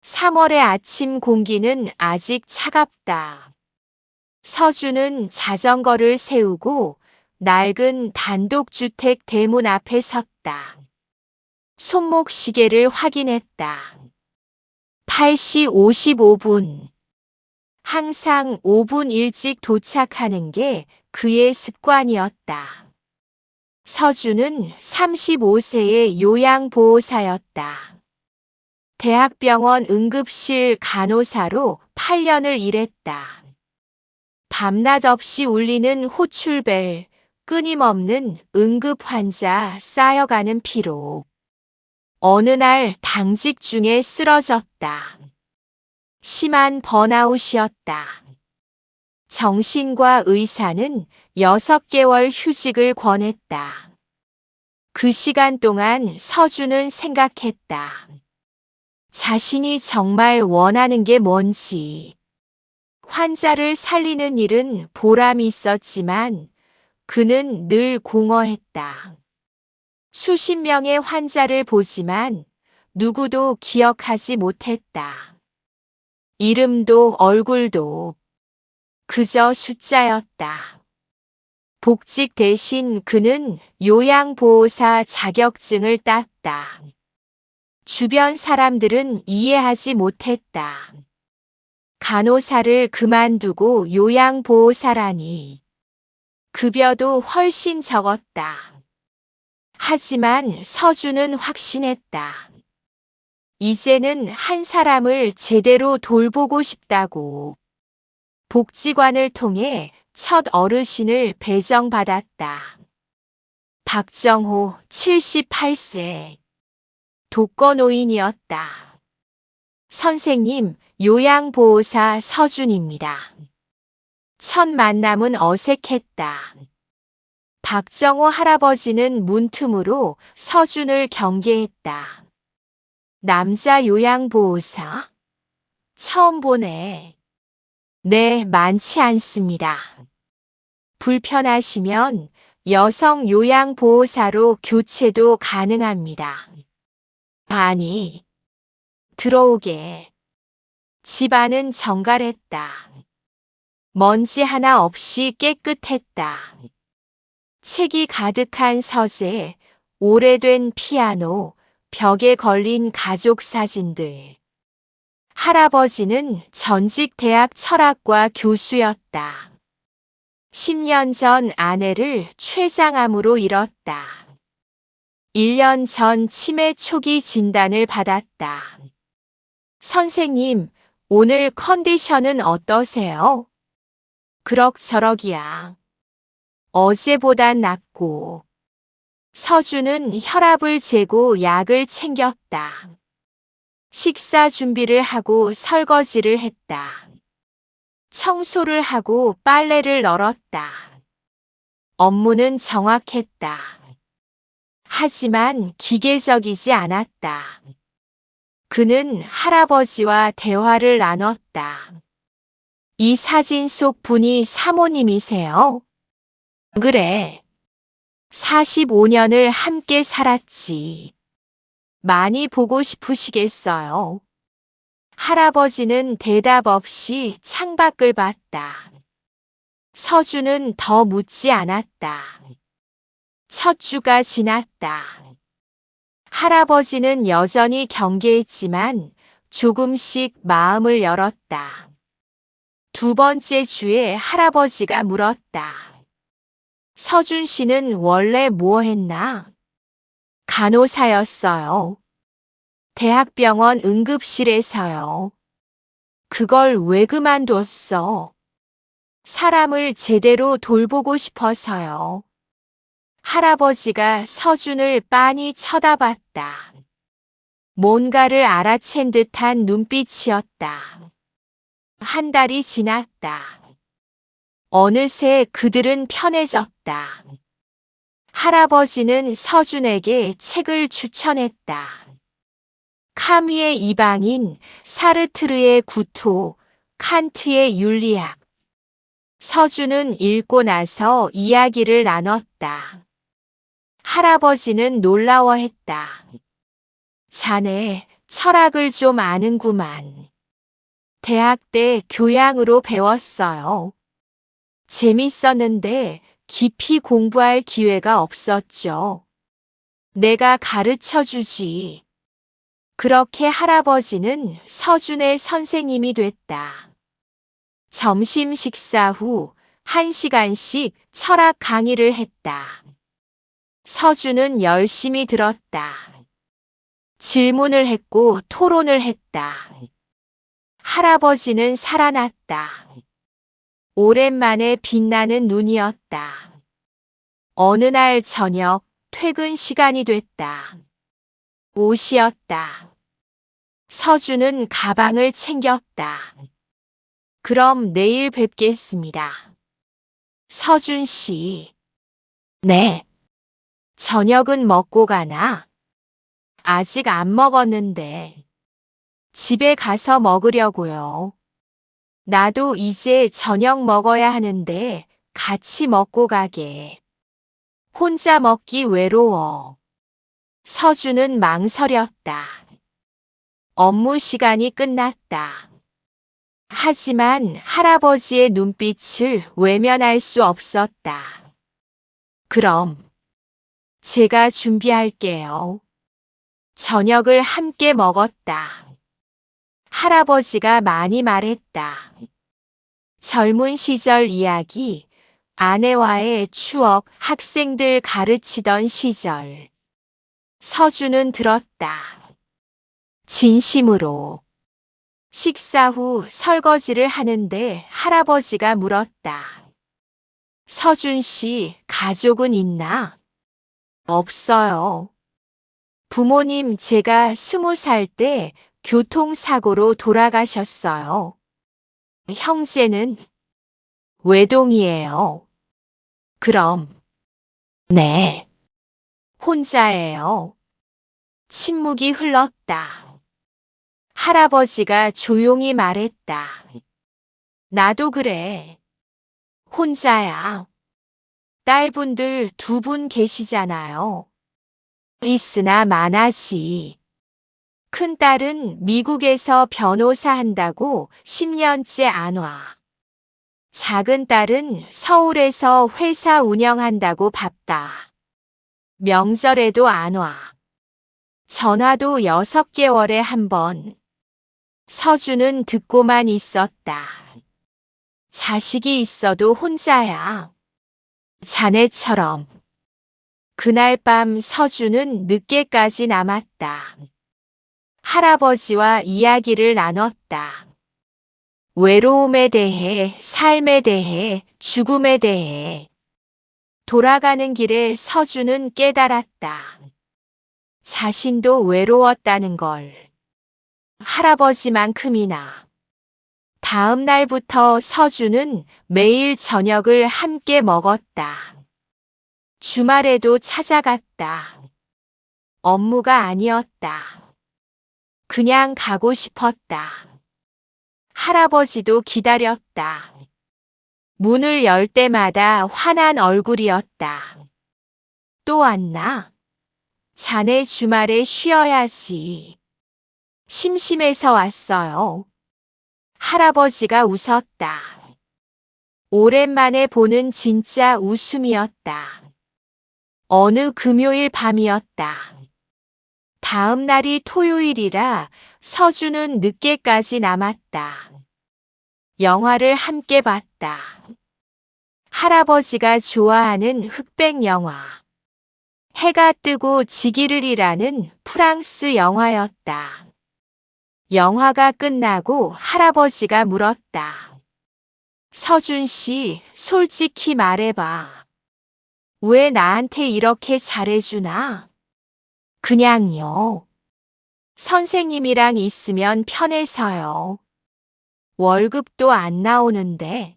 3월의 아침 공기는 아직 차갑다. 서준은 자전거를 세우고 낡은 단독주택 대문 앞에 섰다. 손목 시계를 확인했다. 8시 55분. 항상 5분 일찍 도착하는 게 그의 습관이었다. 서준은 35세의 요양보호사였다. 대학병원 응급실 간호사로 8년을 일했다. 밤낮 없이 울리는 호출벨, 끊임없는 응급 환자 쌓여가는 피로. 어느 날 당직 중에 쓰러졌다. 심한 번아웃이었다. 정신과 의사는 6개월 휴직을 권했다. 그 시간 동안 서준은 생각했다. 자신이 정말 원하는 게 뭔지. 환자를 살리는 일은 보람이 있었지만 그는 늘 공허했다. 수십 명의 환자를 보지만 누구도 기억하지 못했다. 이름도 얼굴도 그저 숫자였다. 복직 대신 그는 요양보호사 자격증을 땄다. 주변 사람들은 이해하지 못했다. 간호사를 그만두고 요양보호사라니. 급여도 훨씬 적었다. 하지만 서준은 확신했다. 이제는 한 사람을 제대로 돌보고 싶다고. 복지관을 통해 첫 어르신을 배정받았다. 박정호 78세. 독거노인이었다. 선생님, 요양보호사 서준입니다. 첫 만남은 어색했다. 박정호 할아버지는 문틈으로 서준을 경계했다. 남자 요양보호사? 처음 보네. 네, 많지 않습니다. 불편하시면 여성 요양보호사로 교체도 가능합니다. 아니, 들어오게. 집안은 정갈했다. 먼지 하나 없이 깨끗했다. 책이 가득한 서재, 오래된 피아노, 벽에 걸린 가족 사진들. 할아버지는 전직 대학 철학과 교수였다. 10년 전 아내를 췌장암으로 잃었다. 1년 전 치매 초기 진단을 받았다. 선생님, 오늘 컨디션은 어떠세요? 그럭저럭이야. 어제보단 낫고. 서준은 혈압을 재고 약을 챙겼다. 식사 준비를 하고 설거지를 했다. 청소를 하고 빨래를 널었다. 업무는 정확했다. 하지만 기계적이지 않았다. 그는 할아버지와 대화를 나눴다. 이 사진 속 분이 사모님이세요? 그래. 45년을 함께 살았지. 많이 보고 싶으시겠어요. 할아버지는 대답 없이 창밖을 봤다. 서준은 더 묻지 않았다. 첫 주가 지났다. 할아버지는 여전히 경계했지만 조금씩 마음을 열었다. 두 번째 주에 할아버지가 물었다. 서준 씨는 원래 뭐 했나? 간호사였어요. 대학병원 응급실에서요. 그걸 왜 그만뒀어? 사람을 제대로 돌보고 싶어서요. 할아버지가 서준을 빤히 쳐다봤다. 뭔가를 알아챈 듯한 눈빛이었다. 한 달이 지났다. 어느새 그들은 편해졌다. 할아버지는 서준에게 책을 추천했다. 카미의 이방인, 사르트르의 구토, 칸트의 윤리학. 서준은 읽고 나서 이야기를 나눴다. 할아버지는 놀라워했다. 자네, 철학을 좀 아는구만. 대학 때 교양으로 배웠어요. 재밌었는데 깊이 공부할 기회가 없었죠. 내가 가르쳐 주지. 그렇게 할아버지는 서준의 선생님이 됐다. 점심 식사 후 1시간씩 철학 강의를 했다. 서준은 열심히 들었다. 질문을 했고 토론을 했다. 할아버지는 살아났다. 오랜만에 빛나는 눈이었다. 어느 날 저녁 퇴근 시간이 됐다. 옷이었다. 서준은 가방을 챙겼다. 그럼 내일 뵙겠습니다. 서준 씨. 네. 저녁은 먹고 가나? 아직 안 먹었는데. 집에 가서 먹으려고요. 나도 이제 저녁 먹어야 하는데 같이 먹고 가게. 혼자 먹기 외로워. 서준은 망설였다. 업무 시간이 끝났다. 하지만 할아버지의 눈빛을 외면할 수 없었다. 그럼 제가 준비할게요. 저녁을 함께 먹었다. 할아버지가 많이 말했다. 젊은 시절 이야기, 아내와의 추억, 학생들 가르치던 시절. 서준은 들었다. 진심으로. 식사 후 설거지를 하는데 할아버지가 물었다. 서준 씨, 가족은 있나? 없어요. 부모님 제가 20살 때 교통사고로 돌아가셨어요. 형제는 외동이에요. 그럼, 네. 혼자예요. 침묵이 흘렀다. 할아버지가 조용히 말했다. 나도 그래. 혼자야. 딸분들 2분 계시잖아요. 있으나 많아지. 큰딸은 미국에서 변호사 한다고 10년째 안 와. 작은 딸은 서울에서 회사 운영한다고 바빠. 명절에도 안 와. 전화도 6개월에 한 번. 서준은 듣고만 있었다. 자식이 있어도 혼자야. 자네처럼. 그날 밤 서준은 늦게까지 남았다. 할아버지와 이야기를 나눴다. 외로움에 대해, 삶에 대해, 죽음에 대해. 돌아가는 길에 서준은 깨달았다. 자신도 외로웠다는 걸. 할아버지만큼이나. 다음 날부터 서준은 매일 저녁을 함께 먹었다. 주말에도 찾아갔다. 업무가 아니었다. 그냥 가고 싶었다. 할아버지도 기다렸다. 문을 열 때마다 환한 얼굴이었다. 또 왔나? 자네 주말에 쉬어야지. 심심해서 왔어요. 할아버지가 웃었다. 오랜만에 보는 진짜 웃음이었다. 어느 금요일 밤이었다. 다음 날이 토요일이라 서준은 늦게까지 남았다. 영화를 함께 봤다. 할아버지가 좋아하는 흑백 영화. 해가 뜨고 지기를 이라는 프랑스 영화였다. 영화가 끝나고 할아버지가 물었다. 서준 씨, 솔직히 말해봐. 왜 나한테 이렇게 잘해주나? 그냥요. 선생님이랑 있으면 편해서요. 월급도 안 나오는데.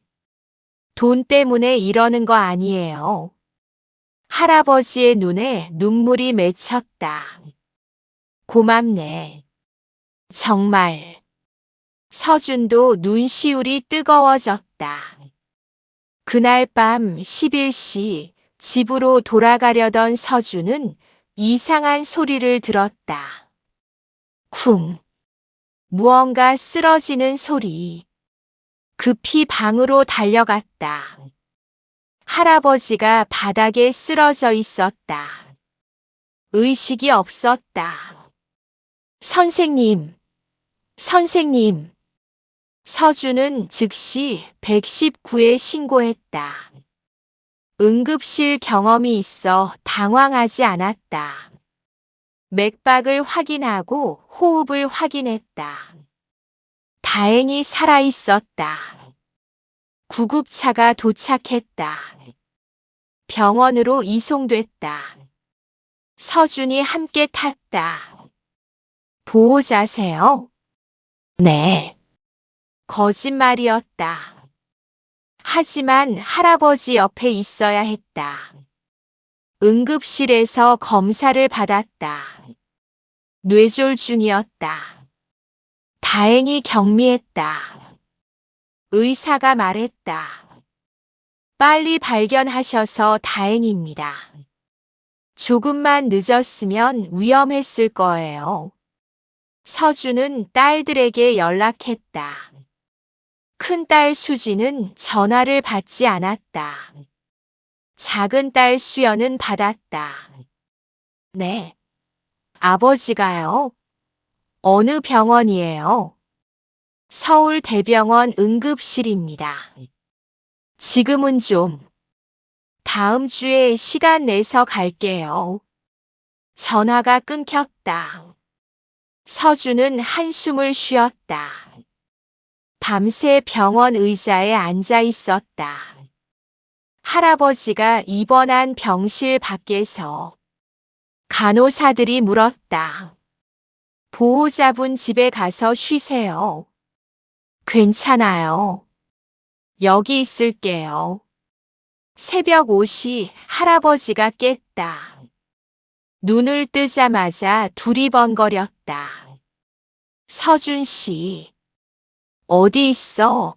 돈 때문에 이러는 거 아니에요. 할아버지의 눈에 눈물이 맺혔다. 고맙네. 정말. 서준도 눈시울이 뜨거워졌다. 그날 밤 11시 집으로 돌아가려던 서준은 이상한 소리를 들었다. 쿵. 무언가 쓰러지는 소리. 급히 방으로 달려갔다. 할아버지가 바닥에 쓰러져 있었다. 의식이 없었다. 선생님, 선생님. 서준은 즉시 119에 신고했다. 응급실 경험이 있어 당황하지 않았다. 맥박을 확인하고 호흡을 확인했다. 다행히 살아있었다. 구급차가 도착했다. 병원으로 이송됐다. 서준이 함께 탔다. 보호자세요? 네. 거짓말이었다. 하지만 할아버지 옆에 있어야 했다. 응급실에서 검사를 받았다. 뇌졸 중이었다. 다행히 경미했다. 의사가 말했다. 빨리 발견하셔서 다행입니다. 조금만 늦었으면 위험했을 거예요. 서준은 딸들에게 연락했다. 큰딸 수지는 전화를 받지 않았다. 작은딸 수연은 받았다. 네. 아버지가요? 어느 병원이에요? 서울대병원 응급실입니다. 지금은 좀. 다음 주에 시간 내서 갈게요. 전화가 끊겼다. 서준은 한숨을 쉬었다. 밤새 병원 의자에 앉아 있었다. 할아버지가 입원한 병실 밖에서 간호사들이 물었다. 보호자분 집에 가서 쉬세요. 괜찮아요. 여기 있을게요. 새벽 5시 할아버지가 깼다. 눈을 뜨자마자 두리번거렸다. 서준 씨, 어디 있어?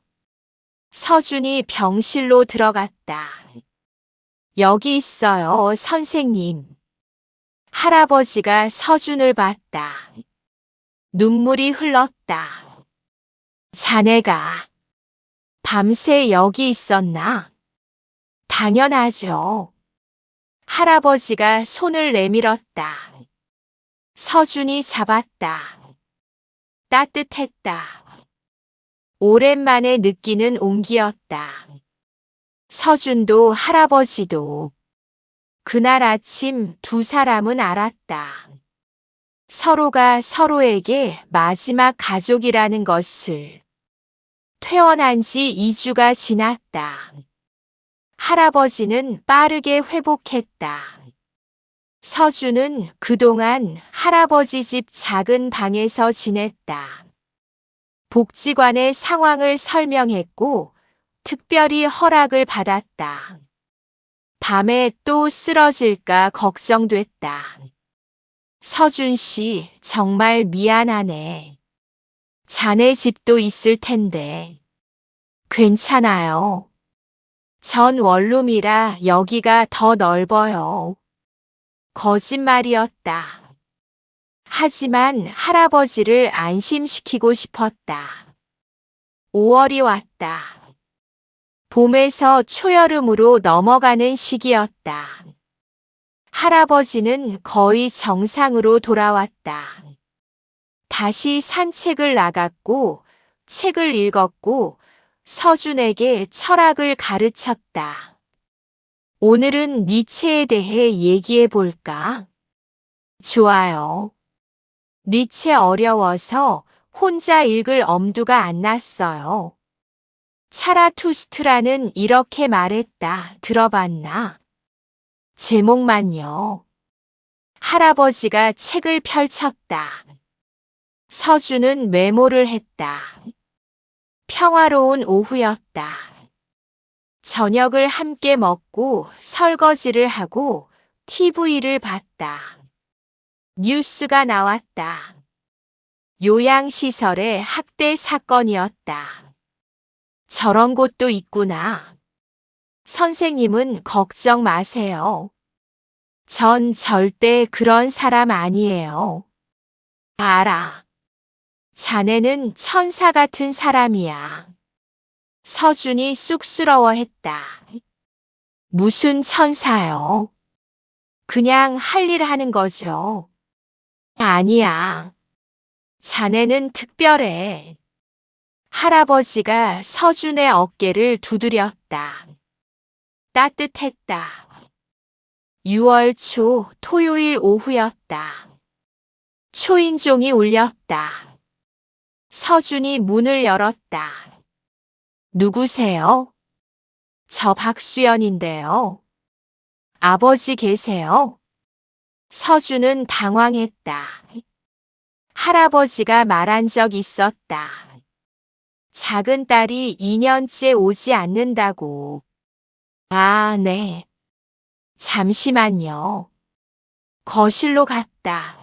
서준이 병실로 들어갔다. 여기 있어요, 선생님. 할아버지가 서준을 봤다. 눈물이 흘렀다. 자네가 밤새 여기 있었나? 당연하죠. 할아버지가 손을 내밀었다. 서준이 잡았다. 따뜻했다. 오랜만에 느끼는 온기였다. 서준도 할아버지도 그날 아침 두 사람은 알았다. 서로가 서로에게 마지막 가족이라는 것을. 퇴원한 지 2주가 지났다. 할아버지는 빠르게 회복했다. 서준은 그동안 할아버지 집 작은 방에서 지냈다. 복지관의 상황을 설명했고 특별히 허락을 받았다. 밤에 또 쓰러질까 걱정됐다. 서준 씨, 정말 미안하네. 자네 집도 있을 텐데. 괜찮아요. 전 원룸이라 여기가 더 넓어요. 거짓말이었다. 하지만 할아버지를 안심시키고 싶었다. 5월이 왔다. 봄에서 초여름으로 넘어가는 시기였다. 할아버지는 거의 정상으로 돌아왔다. 다시 산책을 나갔고 책을 읽었고 서준에게 철학을 가르쳤다. 오늘은 니체에 대해 얘기해 볼까? 좋아요. 니체 어려워서 혼자 읽을 엄두가 안 났어요. 차라투스트라는 이렇게 말했다. 들어봤나? 제목만요. 할아버지가 책을 펼쳤다. 서준은 메모를 했다. 평화로운 오후였다. 저녁을 함께 먹고 설거지를 하고 TV를 봤다. 뉴스가 나왔다. 요양시설의 학대 사건이었다. 저런 곳도 있구나. 선생님은 걱정 마세요. 전 절대 그런 사람 아니에요. 알아. 자네는 천사 같은 사람이야. 서준이 쑥스러워했다. 무슨 천사요? 그냥 할 일 하는 거죠. 아니야. 자네는 특별해. 할아버지가 서준의 어깨를 두드렸다. 따뜻했다. 6월 초 토요일 오후였다. 초인종이 울렸다. 서준이 문을 열었다. 누구세요? 저 박수연인데요. 아버지 계세요? 서준은 당황했다. 할아버지가 말한 적 있었다. 작은 딸이 2년째 오지 않는다고. 아, 네. 잠시만요. 거실로 갔다.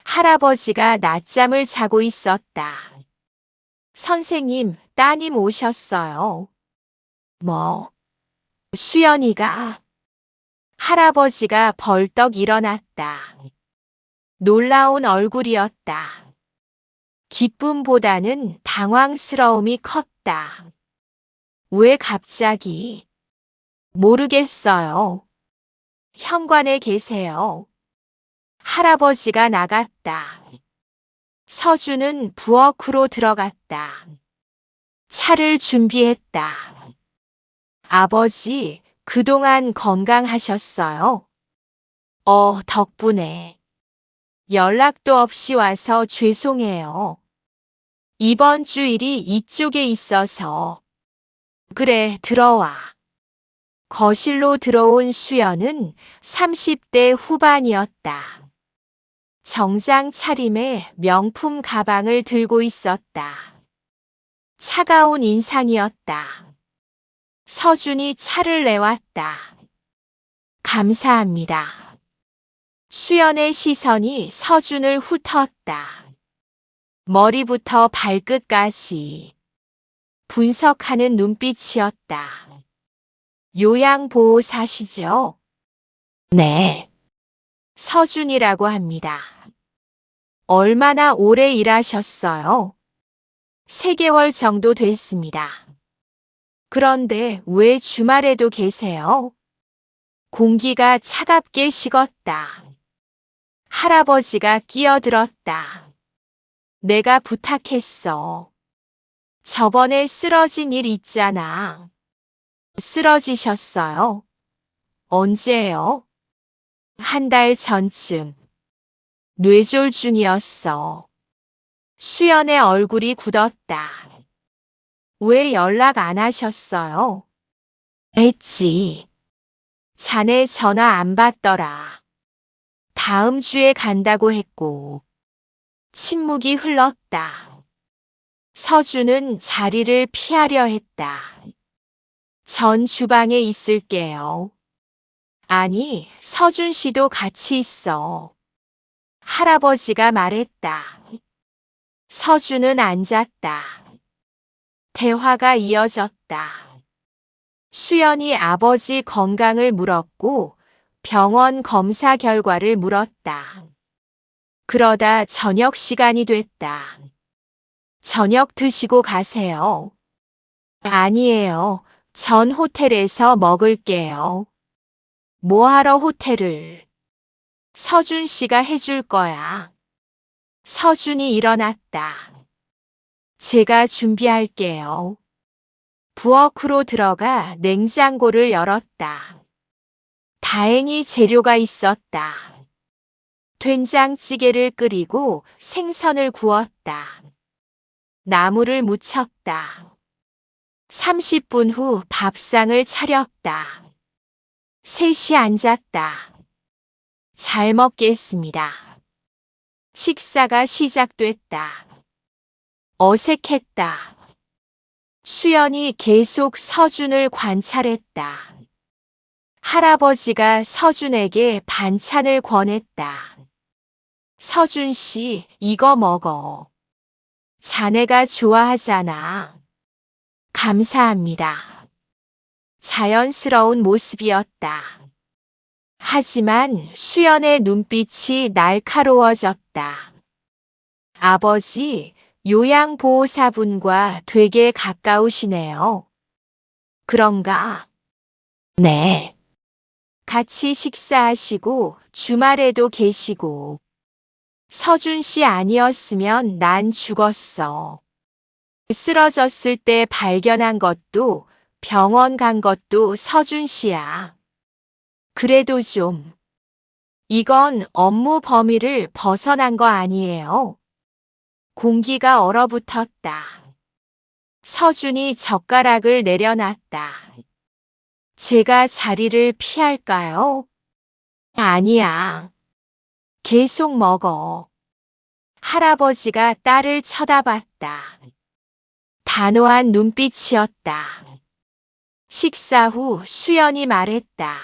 할아버지가 낮잠을 자고 있었다. 선생님, 따님 오셨어요. 뭐? 수연이가. 할아버지가 벌떡 일어났다. 놀라운 얼굴이었다. 기쁨보다는 당황스러움이 컸다. 왜 갑자기? 모르겠어요. 현관에 계세요. 할아버지가 나갔다. 서준은 부엌으로 들어갔다. 차를 준비했다. 아버지, 그동안 건강하셨어요? 덕분에. 연락도 없이 와서 죄송해요. 이번 주일이 이쪽에 있어서. 그래, 들어와. 거실로 들어온 수연은 30대 후반이었다. 정장 차림에 명품 가방을 들고 있었다. 차가운 인상이었다. 서준이 차를 내왔다. 감사합니다. 수연의 시선이 서준을 훑었다. 머리부터 발끝까지 분석하는 눈빛이었다. 요양보호사시죠? 네. 서준이라고 합니다. 얼마나 오래 일하셨어요? 3개월 정도 됐습니다. 그런데 왜 주말에도 계세요? 공기가 차갑게 식었다. 할아버지가 끼어들었다. 내가 부탁했어. 저번에 쓰러진 일 있잖아. 쓰러지셨어요? 언제요? 1달 전쯤. 뇌졸중이었어. 수연의 얼굴이 굳었다. 왜 연락 안 하셨어요? 했지. 자네 전화 안 받더라. 다음 주에 간다고 했고. 침묵이 흘렀다. 서준은 자리를 피하려 했다. 전 주방에 있을게요. 아니, 서준 씨도 같이 있어. 할아버지가 말했다. 서준은 앉았다. 대화가 이어졌다. 수연이 아버지 건강을 물었고 병원 검사 결과를 물었다. 그러다 저녁 시간이 됐다. 저녁 드시고 가세요. 아니에요. 전 호텔에서 먹을게요. 뭐하러 호텔을? 서준 씨가 해줄 거야. 서준이 일어났다. 제가 준비할게요. 부엌으로 들어가 냉장고를 열었다. 다행히 재료가 있었다. 된장찌개를 끓이고 생선을 구웠다. 나물을 무쳤다. 30분 후 밥상을 차렸다. 셋이 앉았다. 잘 먹겠습니다. 식사가 시작됐다. 어색했다. 수연이 계속 서준을 관찰했다. 할아버지가 서준에게 반찬을 권했다. 서준 씨, 이거 먹어. 자네가 좋아하잖아. 감사합니다. 자연스러운 모습이었다. 하지만 수연의 눈빛이 날카로워졌다. 아버지, 요양보호사분과 되게 가까우시네요. 그런가? 네. 같이 식사하시고 주말에도 계시고. 서준 씨 아니었으면 난 죽었어. 쓰러졌을 때 발견한 것도 병원 간 것도 서준 씨야. 그래도 좀. 이건 업무 범위를 벗어난 거 아니에요. 공기가 얼어붙었다. 서준이 젓가락을 내려놨다. 제가 자리를 피할까요? 아니야. 계속 먹어. 할아버지가 딸을 쳐다봤다. 단호한 눈빛이었다. 식사 후 수연이 말했다.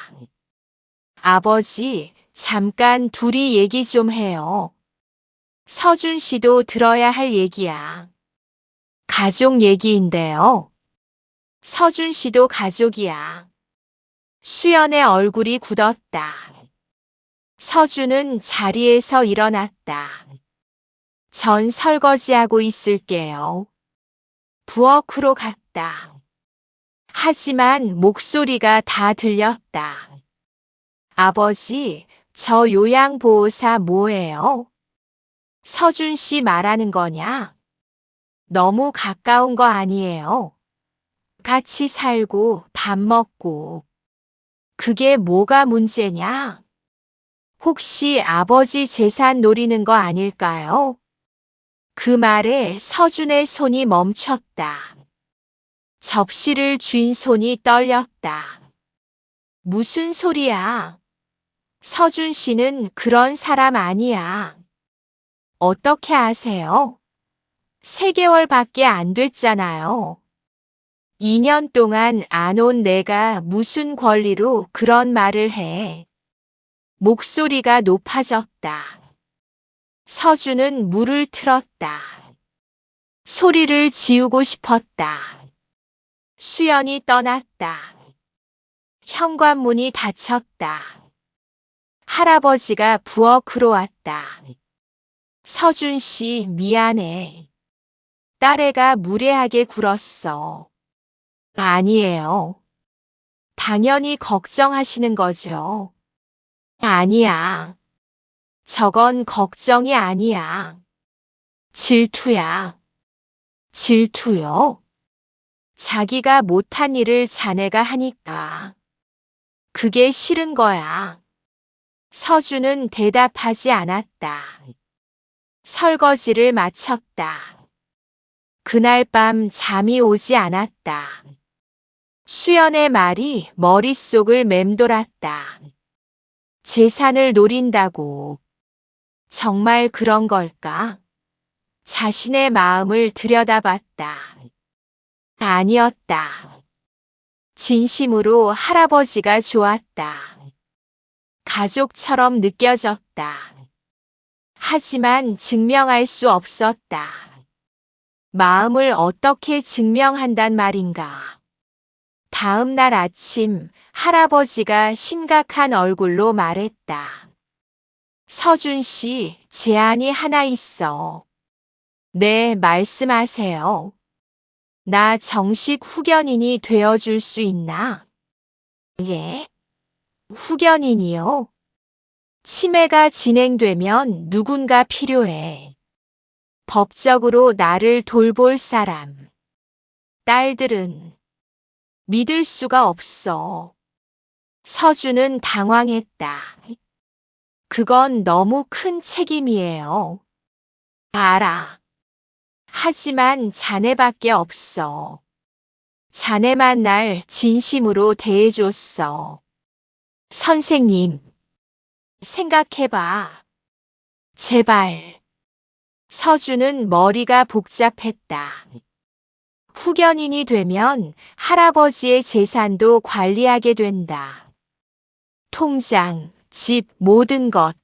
아버지, 잠깐 둘이 얘기 좀 해요. 서준 씨도 들어야 할 얘기야. 가족 얘기인데요. 서준 씨도 가족이야. 수연의 얼굴이 굳었다. 서준은 자리에서 일어났다. 전 설거지하고 있을게요. 부엌으로 갔다. 하지만 목소리가 다 들렸다. 아버지, 저 요양보호사 뭐예요? 서준 씨 말하는 거냐? 너무 가까운 거 아니에요? 같이 살고 밥 먹고. 그게 뭐가 문제냐? 혹시 아버지 재산 노리는 거 아닐까요? 그 말에 서준의 손이 멈췄다. 접시를 쥔 손이 떨렸다. 무슨 소리야? 서준 씨는 그런 사람 아니야. 어떻게 아세요? 3개월밖에 안 됐잖아요. 2년 동안 안 온 내가 무슨 권리로 그런 말을 해. 목소리가 높아졌다. 서준은 물을 틀었다. 소리를 지우고 싶었다. 수연이 떠났다. 현관문이 닫혔다. 할아버지가 부엌으로 왔다. 서준 씨, 미안해. 딸애가 무례하게 굴었어. 아니에요. 당연히 걱정하시는 거죠. 아니야. 저건 걱정이 아니야. 질투야. 질투요? 자기가 못한 일을 자네가 하니까. 그게 싫은 거야. 서준은 대답하지 않았다. 설거지를 마쳤다. 그날 밤 잠이 오지 않았다. 수연의 말이 머릿속을 맴돌았다. 재산을 노린다고. 정말 그런 걸까? 자신의 마음을 들여다봤다. 아니었다. 진심으로 할아버지가 좋았다. 가족처럼 느껴졌다. 하지만 증명할 수 없었다. 마음을 어떻게 증명한단 말인가? 다음 날 아침 할아버지가 심각한 얼굴로 말했다. 서준 씨, 제안이 하나 있어. 네, 말씀하세요. 나 정식 후견인이 되어줄 수 있나? 예? 후견인이요? 치매가 진행되면 누군가 필요해. 법적으로 나를 돌볼 사람. 딸들은 믿을 수가 없어. 서준은 당황했다. 그건 너무 큰 책임이에요. 알아. 하지만 자네밖에 없어. 자네만 날 진심으로 대해줬어. 선생님, 생각해봐. 제발. 서준은 머리가 복잡했다. 후견인이 되면 할아버지의 재산도 관리하게 된다. 통장, 집, 모든 것.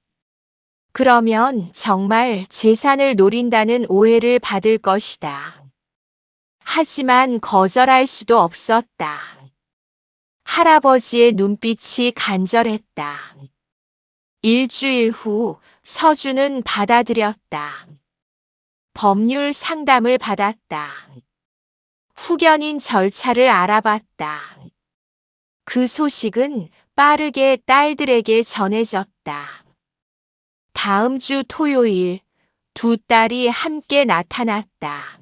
그러면 정말 재산을 노린다는 오해를 받을 것이다. 하지만 거절할 수도 없었다. 할아버지의 눈빛이 간절했다. 일주일 후 서준은 받아들였다. 법률 상담을 받았다. 후견인 절차를 알아봤다. 그 소식은 빠르게 딸들에게 전해졌다. 다음 주 토요일 두 딸이 함께 나타났다.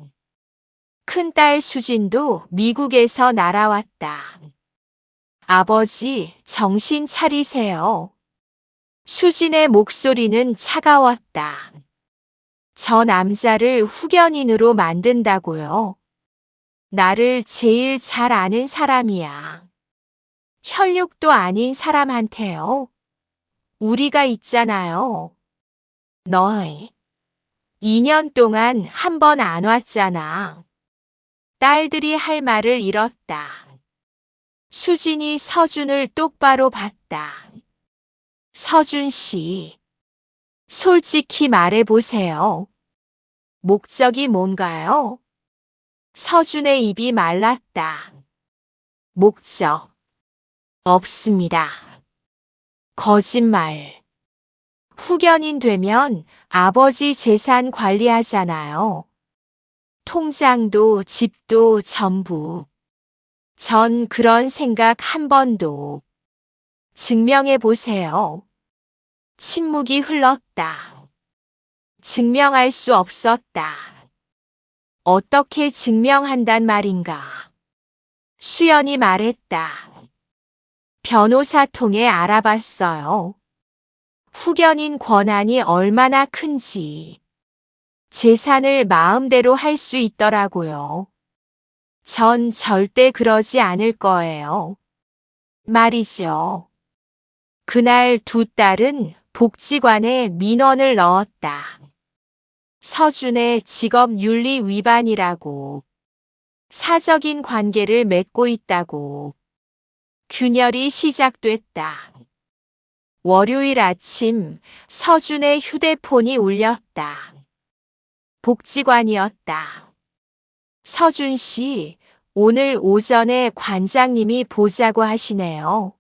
큰딸 수진도 미국에서 날아왔다. 아버지, 정신 차리세요. 수진의 목소리는 차가웠다. 저 남자를 후견인으로 만든다고요? 나를 제일 잘 아는 사람이야. 혈육도 아닌 사람한테요. 우리가 있잖아요. 너희 2년 동안 한 번 안 왔잖아. 딸들이 할 말을 잃었다. 수진이 서준을 똑바로 봤다. 서준 씨, 솔직히 말해보세요. 목적이 뭔가요? 서준의 입이 말랐다. 목적 없습니다. 거짓말. 후견인 되면 아버지 재산 관리하잖아요. 통장도 집도 전부. 전 그런 생각 한 번도. 증명해 보세요. 침묵이 흘렀다. 증명할 수 없었다. 어떻게 증명한단 말인가? 수연이 말했다. 변호사 통해 알아봤어요. 후견인 권한이 얼마나 큰지. 재산을 마음대로 할 수 있더라고요. 전 절대 그러지 않을 거예요. 말이죠. 그날 두 딸은 복지관에 민원을 넣었다. 서준의 직업윤리 위반이라고. 사적인 관계를 맺고 있다고. 균열이 시작됐다. 월요일 아침 서준의 휴대폰이 울렸다. 복지관이었다. 서준 씨, 오늘 오전에 관장님이 보자고 하시네요.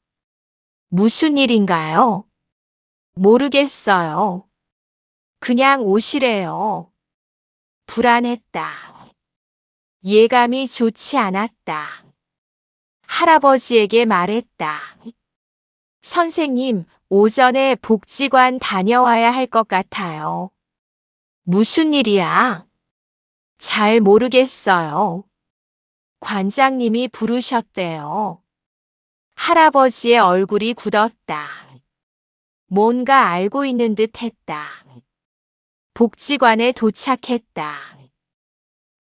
무슨 일인가요? 모르겠어요. 그냥 오시래요. 불안했다. 예감이 좋지 않았다. 할아버지에게 말했다. 선생님, 오전에 복지관 다녀와야 할 것 같아요. 무슨 일이야? 잘 모르겠어요. 관장님이 부르셨대요. 할아버지의 얼굴이 굳었다. 뭔가 알고 있는 듯 했다. 복지관에 도착했다.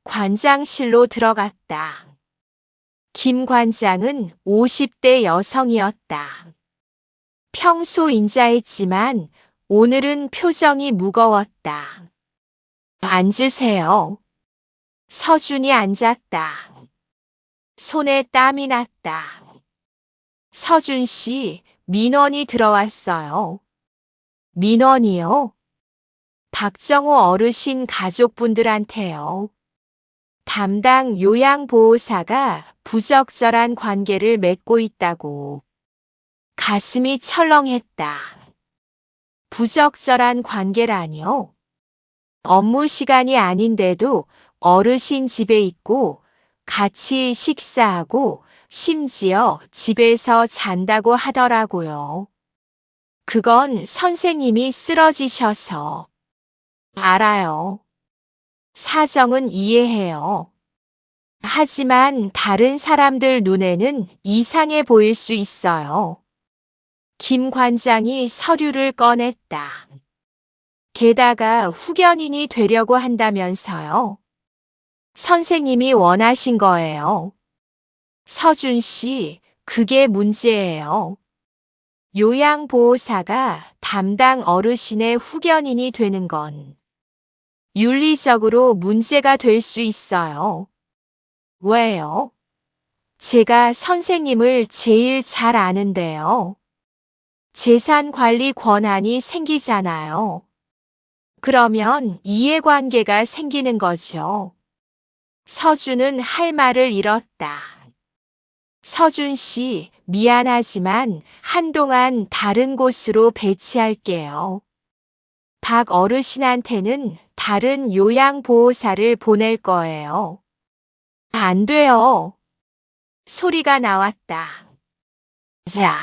관장실로 들어갔다. 김 관장은 50대 여성이었다. 평소 인자했지만 오늘은 표정이 무거웠다. 앉으세요. 서준이 앉았다. 손에 땀이 났다. 서준 씨, 민원이 들어왔어요. 민원이요? 박정호 어르신 가족분들한테요. 담당 요양보호사가 부적절한 관계를 맺고 있다고. 가슴이 철렁했다. 부적절한 관계라뇨? 업무 시간이 아닌데도 어르신 집에 있고 같이 식사하고 심지어 집에서 잔다고 하더라고요. 그건 선생님이 쓰러지셔서. 알아요. 사정은 이해해요. 하지만 다른 사람들 눈에는 이상해 보일 수 있어요. 김 관장이 서류를 꺼냈다. 게다가 후견인이 되려고 한다면서요. 선생님이 원하신 거예요. 서준 씨, 그게 문제예요. 요양보호사가 담당 어르신의 후견인이 되는 건 윤리적으로 문제가 될 수 있어요. 왜요? 제가 선생님을 제일 잘 아는데요. 재산 관리 권한이 생기잖아요. 그러면 이해관계가 생기는 거죠. 서준은 할 말을 잃었다. 서준 씨, 미안하지만 한동안 다른 곳으로 배치할게요. 박 어르신한테는 다른 요양보호사를 보낼 거예요. 안 돼요. 소리가 나왔다. 자.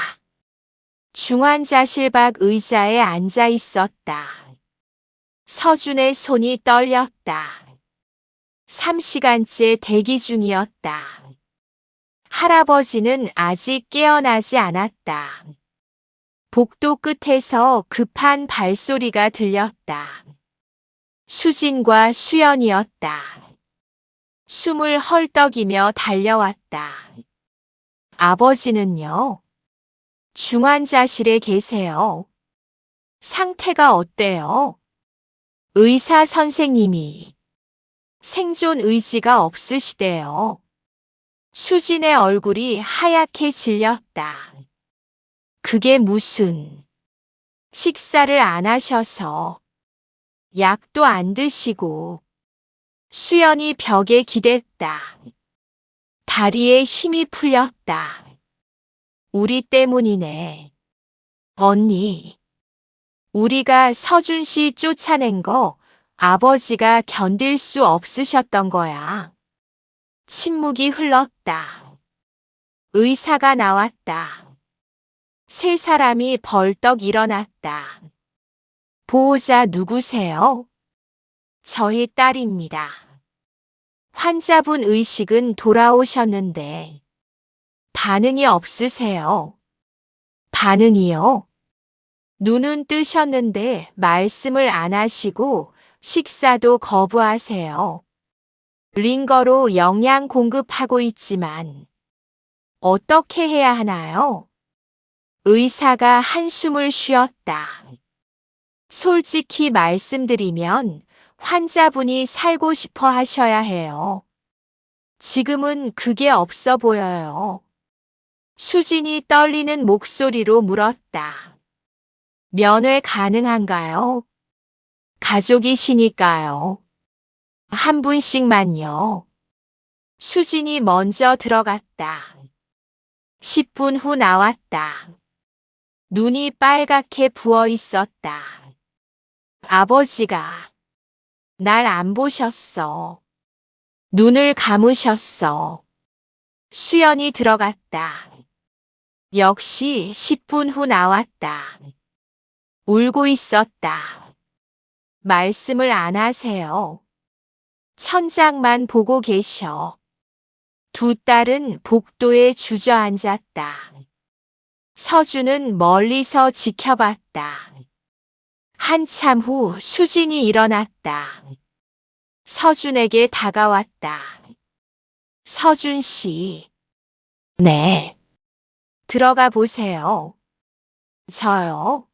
중환자실 밖 의자에 앉아 있었다. 서준의 손이 떨렸다. 3시간째 대기 중이었다. 할아버지는 아직 깨어나지 않았다. 복도 끝에서 급한 발소리가 들렸다. 수진과 수연이었다. 숨을 헐떡이며 달려왔다. 아버지는요? 중환자실에 계세요. 상태가 어때요? 의사 선생님이 생존 의지가 없으시대요. 수진의 얼굴이 하얗게 질렸다. 그게 무슨 식사를 안 하셔서 약도 안 드시고. 수연이 벽에 기댔다. 다리에 힘이 풀렸다. 우리 때문이네. 언니. 우리가 서준 씨 쫓아낸 거 아버지가 견딜 수 없으셨던 거야. 침묵이 흘렀다. 의사가 나왔다. 세 사람이 벌떡 일어났다. 보호자 누구세요? 저희 딸입니다. 환자분 의식은 돌아오셨는데 반응이 없으세요. 반응이요? 눈은 뜨셨는데 말씀을 안 하시고 식사도 거부하세요. 링거로 영양 공급하고 있지만 어떻게 해야 하나요? 의사가 한숨을 쉬었다. 솔직히 말씀드리면 환자분이 살고 싶어 하셔야 해요. 지금은 그게 없어 보여요. 수진이 떨리는 목소리로 물었다. 면회 가능한가요? 가족이시니까요. 한 분씩만요. 수진이 먼저 들어갔다. 10분 후 나왔다. 눈이 빨갛게 부어 있었다. 아버지가 날 안 보셨어. 눈을 감으셨어. 수연이 들어갔다. 역시 10분 후 나왔다. 울고 있었다. 말씀을 안 하세요. 천장만 보고 계셔. 두 딸은 복도에 주저앉았다. 서준은 멀리서 지켜봤다. 한참 후 수진이 일어났다. 서준에게 다가왔다. 서준 씨. 네. 들어가 보세요. 저요?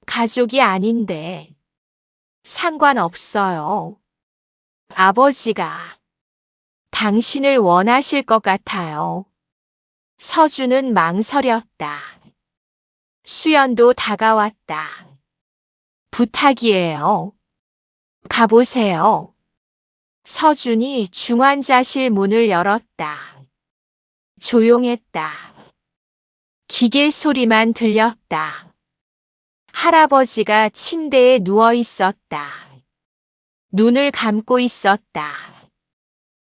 가족이 아닌데. 상관없어요. 아버지가 당신을 원하실 것 같아요. 서준은 망설였다. 수연도 다가왔다. 부탁이에요. 가보세요. 서준이 중환자실 문을 열었다. 조용했다. 기계 소리만 들렸다. 할아버지가 침대에 누워 있었다. 눈을 감고 있었다.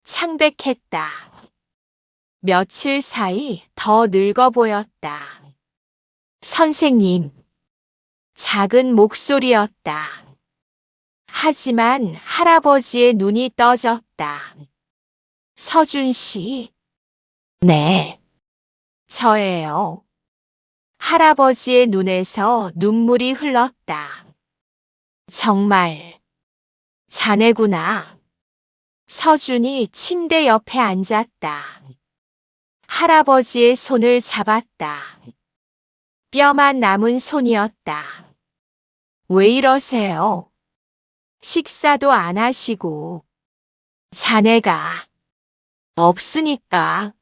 창백했다. 며칠 사이 더 늙어 보였다. 선생님. 작은 목소리였다. 하지만 할아버지의 눈이 떠졌다. 서준 씨. 네. 저예요. 할아버지의 눈에서 눈물이 흘렀다. 정말 자네구나. 서준이 침대 옆에 앉았다. 할아버지의 손을 잡았다. 뼈만 남은 손이었다. 왜 이러세요? 식사도 안 하시고. 자네가 없으니까.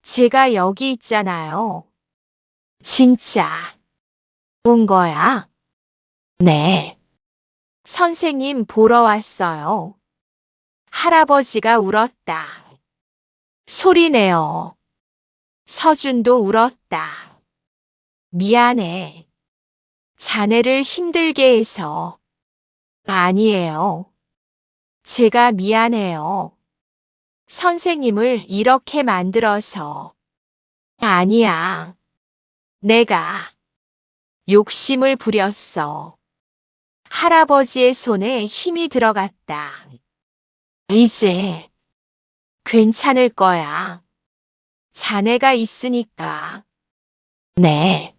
제가 여기 있잖아요. 진짜 온 거야? 네. 선생님 보러 왔어요. 할아버지가 울었다. 소리내어. 서준도 울었다. 미안해. 자네를 힘들게 해서. 아니에요. 제가 미안해요. 선생님을 이렇게 만들어서. 아니야. 내가 욕심을 부렸어. 할아버지의 손에 힘이 들어갔다. 이제 괜찮을 거야. 자네가 있으니까. 네.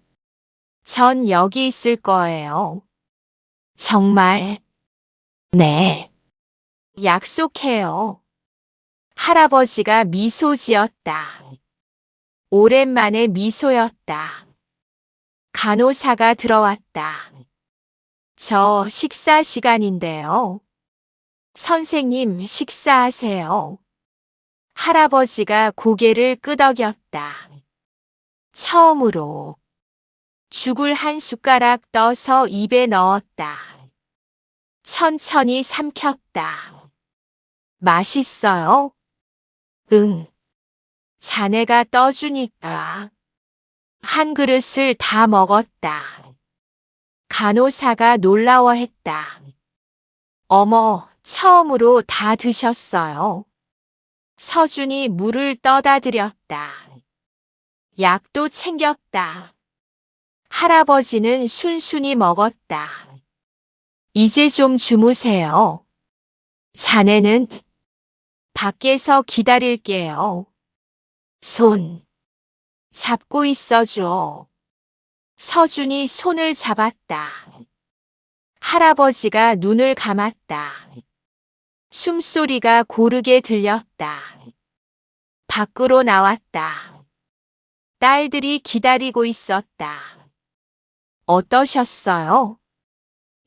전 여기 있을 거예요. 정말. 네. 약속해요. 할아버지가 미소 지었다. 오랜만에 미소였다. 간호사가 들어왔다. 저 식사 시간인데요. 선생님 식사하세요. 할아버지가 고개를 끄덕였다. 처음으로 죽을 한 숟가락 떠서 입에 넣었다. 천천히 삼켰다. 맛있어요? 응. 자네가 떠주니까. 한 그릇을 다 먹었다. 간호사가 놀라워했다. 어머, 처음으로 다 드셨어요. 서준이 물을 떠다 드렸다. 약도 챙겼다. 할아버지는 순순히 먹었다. 이제 좀 주무세요. 자네는 밖에서 기다릴게요. 손 잡고 있어줘. 서준이 손을 잡았다. 할아버지가 눈을 감았다. 숨소리가 고르게 들렸다. 밖으로 나왔다. 딸들이 기다리고 있었다. 어떠셨어요?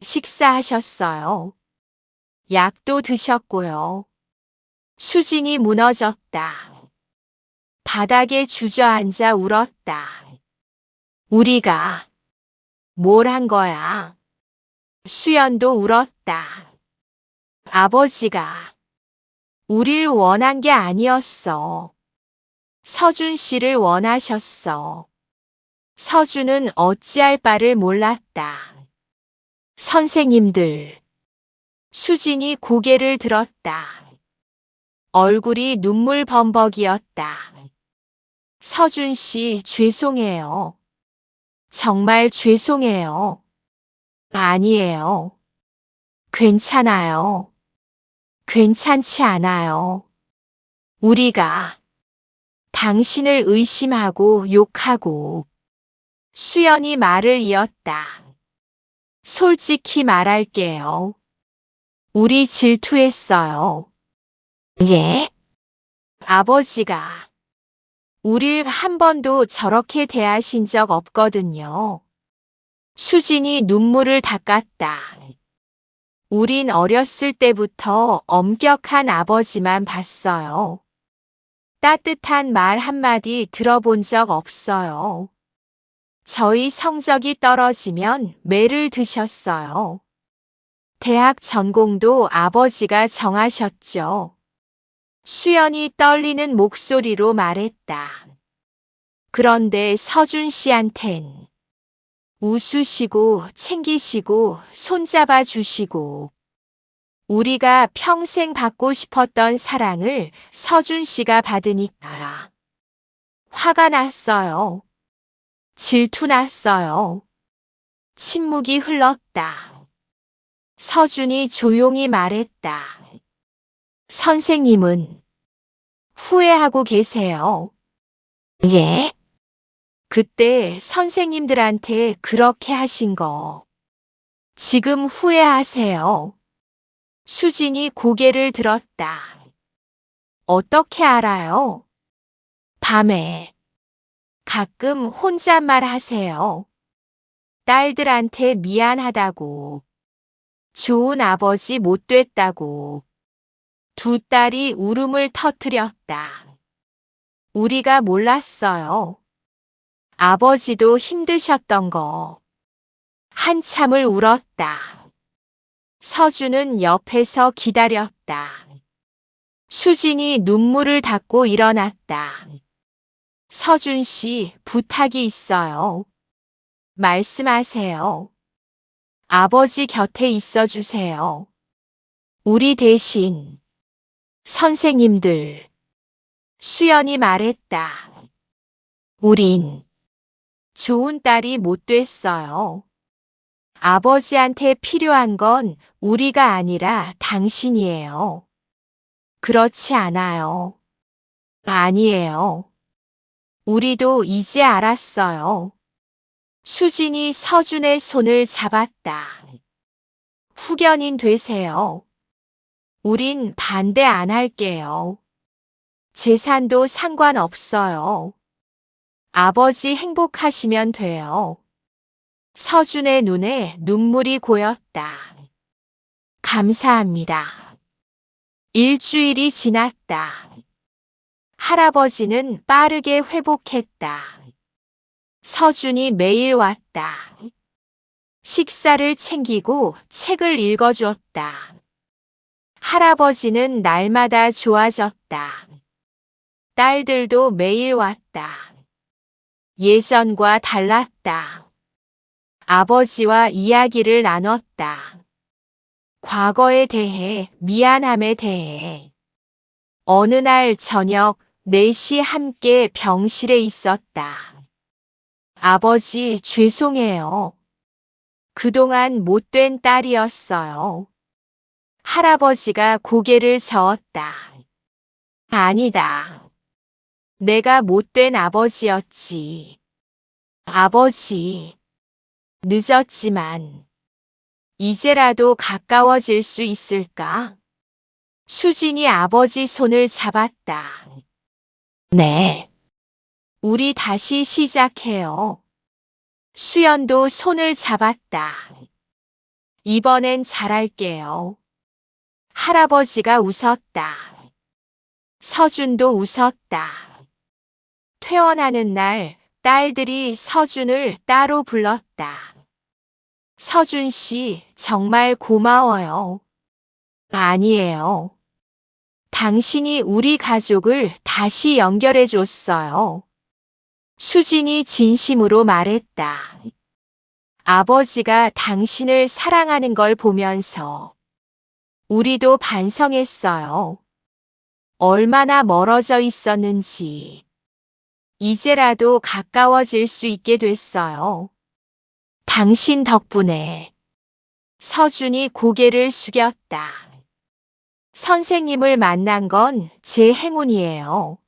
식사하셨어요? 약도 드셨고요. 수진이 무너졌다. 바닥에 주저앉아 울었다. 우리가 뭘 한 거야? 수연도 울었다. 아버지가 우릴 원한 게 아니었어. 서준 씨를 원하셨어. 서준은 어찌할 바를 몰랐다. 선생님들. 수진이 고개를 들었다. 얼굴이 눈물 범벅이었다. 서준 씨 죄송해요. 정말 죄송해요. 아니에요. 괜찮아요. 괜찮지 않아요. 우리가 당신을 의심하고 욕하고. 수연이 말을 이었다. 솔직히 말할게요. 우리 질투했어요. 예? 아버지가 우릴 한 번도 저렇게 대하신 적 없거든요. 수진이 눈물을 닦았다. 우린 어렸을 때부터 엄격한 아버지만 봤어요. 따뜻한 말 한마디 들어본 적 없어요. 저희 성적이 떨어지면 매를 드셨어요. 대학 전공도 아버지가 정하셨죠. 수연이 떨리는 목소리로 말했다. 그런데 서준 씨한텐 웃으시고 챙기시고 손잡아 주시고 우리가 평생 받고 싶었던 사랑을 서준 씨가 받으니까 화가 났어요. 질투 났어요. 침묵이 흘렀다. 서준이 조용히 말했다. 선생님은 후회하고 계세요. 예? 그때 선생님들한테 그렇게 하신 거 지금 후회하세요. 수진이 고개를 들었다. 어떻게 알아요? 밤에 가끔 혼잣말 하세요. 딸들한테 미안하다고. 좋은 아버지 못 됐다고. 두 딸이 울음을 터뜨렸다. 우리가 몰랐어요. 아버지도 힘드셨던 거. 한참을 울었다. 서준은 옆에서 기다렸다. 수진이 눈물을 닦고 일어났다. 서준 씨, 부탁이 있어요. 말씀하세요. 아버지 곁에 있어 주세요. 우리 대신. 선생님들. 수연이 말했다. 우린 좋은 딸이 못 됐어요. 아버지한테 필요한 건 우리가 아니라 당신이에요. 그렇지 않아요. 아니에요. 우리도 이제 알았어요. 수진이 서준의 손을 잡았다. 후견인 되세요. 우린 반대 안 할게요. 재산도 상관없어요. 아버지 행복하시면 돼요. 서준의 눈에 눈물이 고였다. 감사합니다. 일주일이 지났다. 할아버지는 빠르게 회복했다. 서준이 매일 왔다. 식사를 챙기고 책을 읽어주었다. 할아버지는 날마다 좋아졌다. 딸들도 매일 왔다. 예전과 달랐다. 아버지와 이야기를 나눴다. 과거에 대해, 미안함에 대해. 어느 날 저녁 4시 함께 병실에 있었다. 아버지 죄송해요. 그동안 못된 딸이었어요. 할아버지가 고개를 저었다. 아니다. 내가 못된 아버지였지. 아버지. 늦었지만 이제라도 가까워질 수 있을까? 수진이 아버지 손을 잡았다. 네. 우리 다시 시작해요. 수연도 손을 잡았다. 이번엔 잘할게요. 할아버지가 웃었다. 서준도 웃었다. 퇴원하는 날 딸들이 서준을 따로 불렀다. 서준 씨, 정말 고마워요. 아니에요. 당신이 우리 가족을 다시 연결해 줬어요. 수진이 진심으로 말했다. 아버지가 당신을 사랑하는 걸 보면서 우리도 반성했어요. 얼마나 멀어져 있었는지. 이제라도 가까워질 수 있게 됐어요. 당신 덕분에. 서준이 고개를 숙였다. 선생님을 만난 건 제 행운이에요.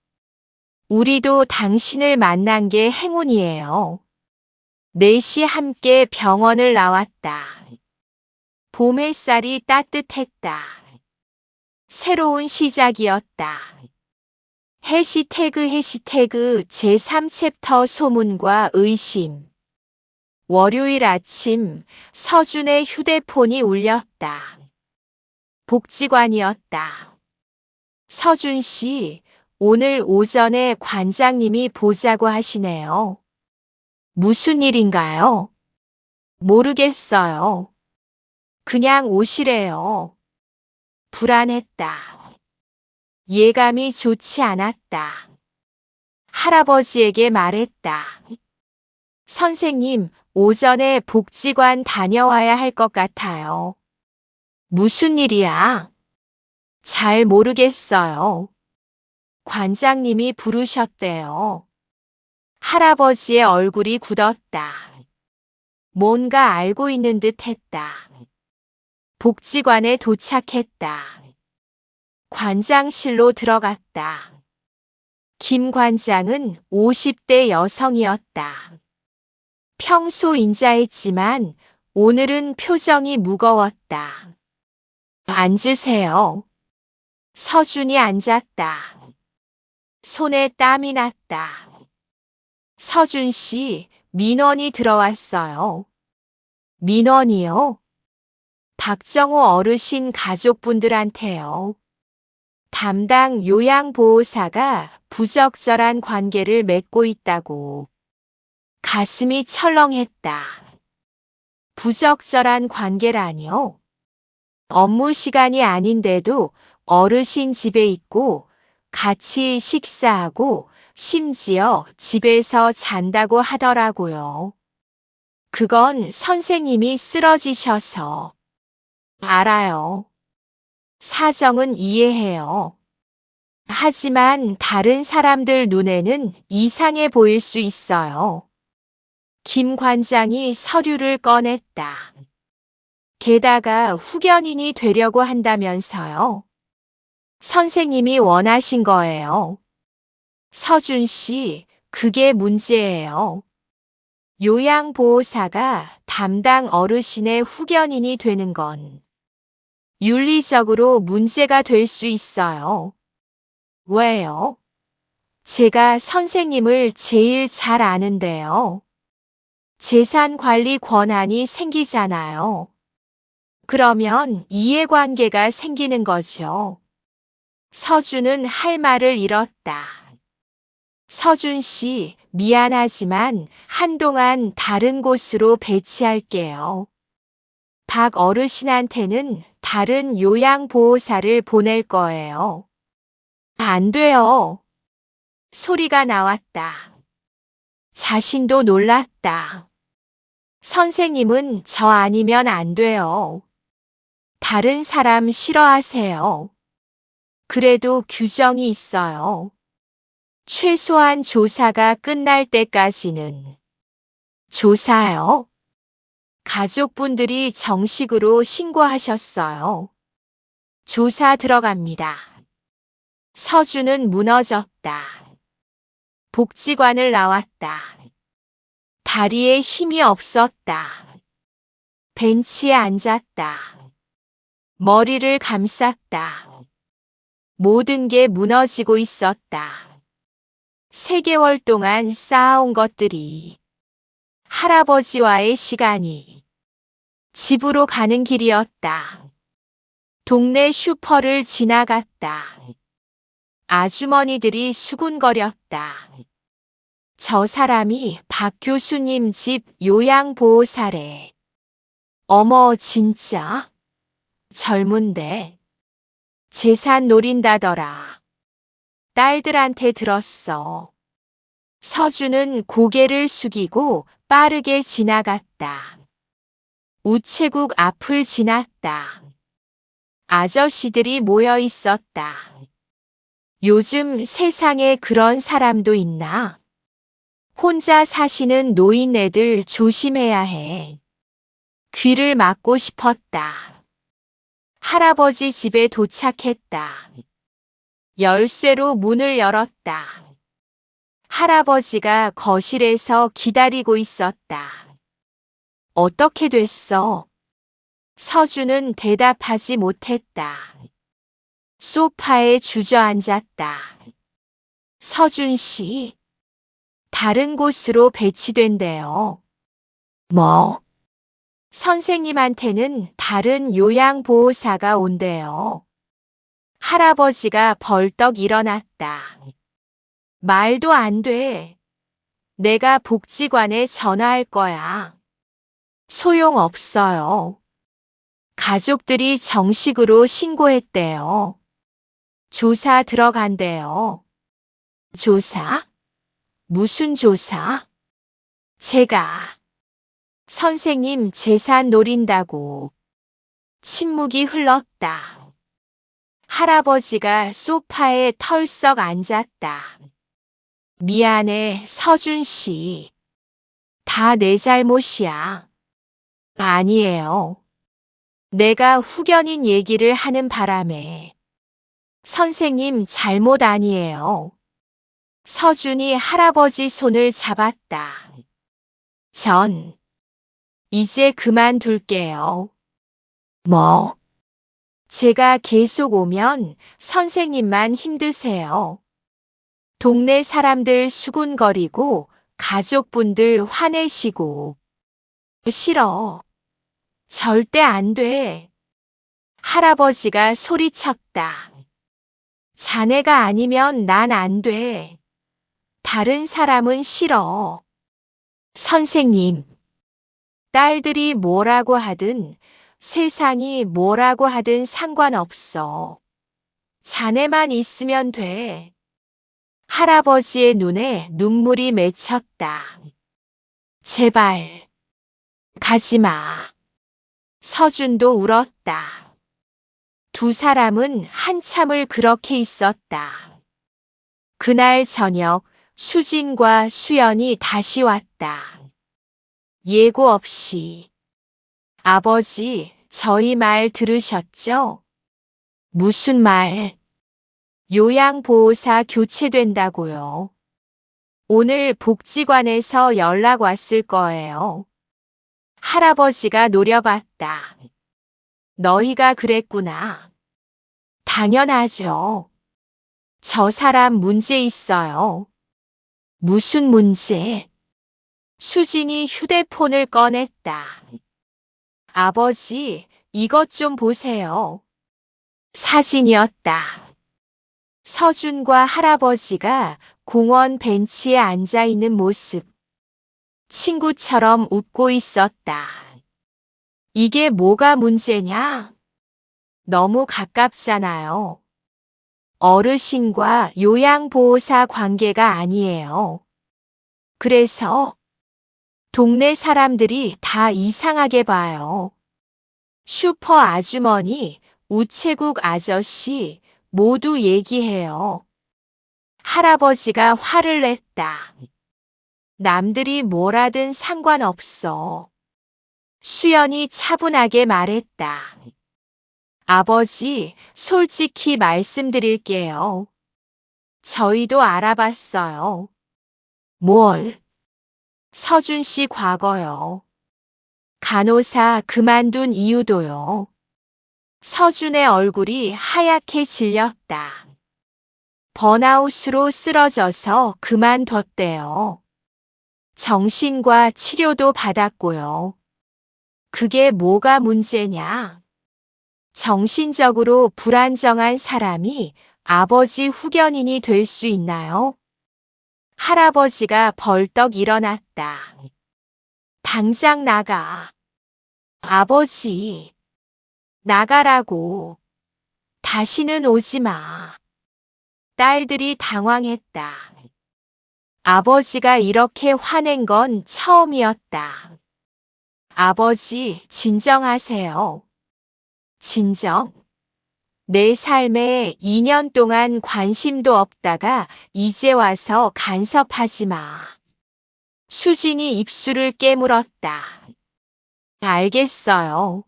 우리도 당신을 만난 게 행운이에요. 4시 함께 병원을 나왔다. 봄 햇살이 따뜻했다. 새로운 시작이었다. 해시태그 제3챕터 소문과 의심. 월요일 아침 서준의 휴대폰이 울렸다. 복지관이었다. 서준 씨, 오늘 오전에 관장님이 보자고 하시네요. 무슨 일인가요? 모르겠어요. 그냥 오시래요. 불안했다. 예감이 좋지 않았다. 할아버지에게 말했다. 선생님, 오전에 복지관 다녀와야 할 것 같아요. 무슨 일이야? 잘 모르겠어요. 관장님이 부르셨대요. 할아버지의 얼굴이 굳었다. 뭔가 알고 있는 듯 했다. 복지관에 도착했다. 관장실로 들어갔다. 김 관장은 50대 여성이었다. 평소 인자했지만 오늘은 표정이 무거웠다. 앉으세요. 서준이 앉았다. 손에 땀이 났다. 서준 씨, 민원이 들어왔어요. 민원이요? 박정호 어르신 가족분들한테요. 담당 요양보호사가 부적절한 관계를 맺고 있다고. 가슴이 철렁했다. 부적절한 관계라니요? 업무 시간이 아닌데도 어르신 집에 있고 같이 식사하고 심지어 집에서 잔다고 하더라고요. 그건 선생님이 쓰러지셔서. 알아요. 사정은 이해해요. 하지만 다른 사람들 눈에는 이상해 보일 수 있어요. 김 관장이 서류를 꺼냈다. 게다가 후견인이 되려고 한다면서요. 선생님이 원하신 거예요. 서준 씨, 그게 문제예요. 요양보호사가 담당 어르신의 후견인이 되는 건 윤리적으로 문제가 될 수 있어요. 왜요? 제가 선생님을 제일 잘 아는데요. 재산 관리 권한이 생기잖아요. 그러면 이해관계가 생기는 거죠. 서준은 할 말을 잃었다. 서준 씨, 미안하지만 한동안 다른 곳으로 배치할게요. 박 어르신한테는 다른 요양보호사를 보낼 거예요. 안 돼요. 소리가 나왔다. 자신도 놀랐다. 선생님은 저 아니면 안 돼요. 다른 사람 싫어하세요. 그래도 규정이 있어요. 최소한 조사가 끝날 때까지는. 조사요? 가족분들이 정식으로 신고하셨어요. 조사 들어갑니다. 서준은 무너졌다. 복지관을 나왔다. 다리에 힘이 없었다. 벤치에 앉았다. 머리를 감쌌다. 모든 게 무너지고 있었다. 3개월 동안 쌓아온 것들이, 할아버지와의 시간이, 집으로 가는 길이었다. 동네 슈퍼를 지나갔다. 아주머니들이 수군거렸다. 저 사람이 박 교수님 집 요양보호사래. 어머, 진짜? 젊은데. 재산 노린다더라. 딸들한테 들었어. 서준은 고개를 숙이고 빠르게 지나갔다. 우체국 앞을 지났다. 아저씨들이 모여 있었다. 요즘 세상에 그런 사람도 있나? 혼자 사시는 노인네들 조심해야 해. 귀를 막고 싶었다. 할아버지 집에 도착했다. 열쇠로 문을 열었다. 할아버지가 거실에서 기다리고 있었다. 어떻게 됐어? 서준은 대답하지 못했다. 소파에 주저앉았다. 서준 씨, 다른 곳으로 배치된대요. 뭐? 선생님한테는 다른 요양보호사가 온대요. 할아버지가 벌떡 일어났다. 말도 안 돼. 내가 복지관에 전화할 거야. 소용없어요. 가족들이 정식으로 신고했대요. 조사 들어간대요. 조사? 무슨 조사? 제가 선생님 재산 노린다고. 침묵이 흘렀다. 할아버지가 소파에 털썩 앉았다. 미안해, 서준 씨. 다 내 잘못이야. 아니에요. 내가 후견인 얘기를 하는 바람에. 선생님 잘못 아니에요. 서준이 할아버지 손을 잡았다. 이제 그만둘게요. 뭐? 제가 계속 오면 선생님만 힘드세요. 동네 사람들 수군거리고 가족분들 화내시고. 싫어. 절대 안 돼. 할아버지가 소리쳤다. 자네가 아니면 난 안 돼. 다른 사람은 싫어. 선생님. 딸들이 뭐라고 하든 세상이 뭐라고 하든 상관없어. 자네만 있으면 돼. 할아버지의 눈에 눈물이 맺혔다. 제발. 가지마. 서준도 울었다. 두 사람은 한참을 그렇게 있었다. 그날 저녁 수진과 수연이 다시 왔다. 예고 없이. 아버지, 저희 말 들으셨죠? 무슨 말? 요양보호사 교체된다고요. 오늘 복지관에서 연락 왔을 거예요. 할아버지가 노려봤다. 너희가 그랬구나. 당연하죠. 저 사람 문제 있어요. 무슨 문제? 수진이 휴대폰을 꺼냈다. 아버지, 이것 좀 보세요. 사진이었다. 서준과 할아버지가 공원 벤치에 앉아 있는 모습. 친구처럼 웃고 있었다. 이게 뭐가 문제냐? 너무 가깝잖아요. 어르신과 요양보호사 관계가 아니에요. 그래서 동네 사람들이 다 이상하게 봐요. 슈퍼 아주머니, 우체국 아저씨 모두 얘기해요. 할아버지가 화를 냈다. 남들이 뭐라든 상관없어. 수연이 차분하게 말했다. 아버지, 솔직히 말씀드릴게요. 저희도 알아봤어요. 뭘? 서준 씨 과거요. 간호사 그만둔 이유도요. 서준의 얼굴이 하얗게 질렸다. 번아웃으로 쓰러져서 그만뒀대요. 정신과 치료도 받았고요. 그게 뭐가 문제냐? 정신적으로 불안정한 사람이 아버지 후견인이 될 수 있나요? 할아버지가 벌떡 일어났다. 당장 나가. 아버지, 나가라고. 다시는 오지 마. 딸들이 당황했다. 아버지가 이렇게 화낸 건 처음이었다. 아버지, 진정하세요. 진정? 내 삶에 2년 동안 관심도 없다가 이제 와서 간섭하지 마. 수진이 입술을 깨물었다. 알겠어요.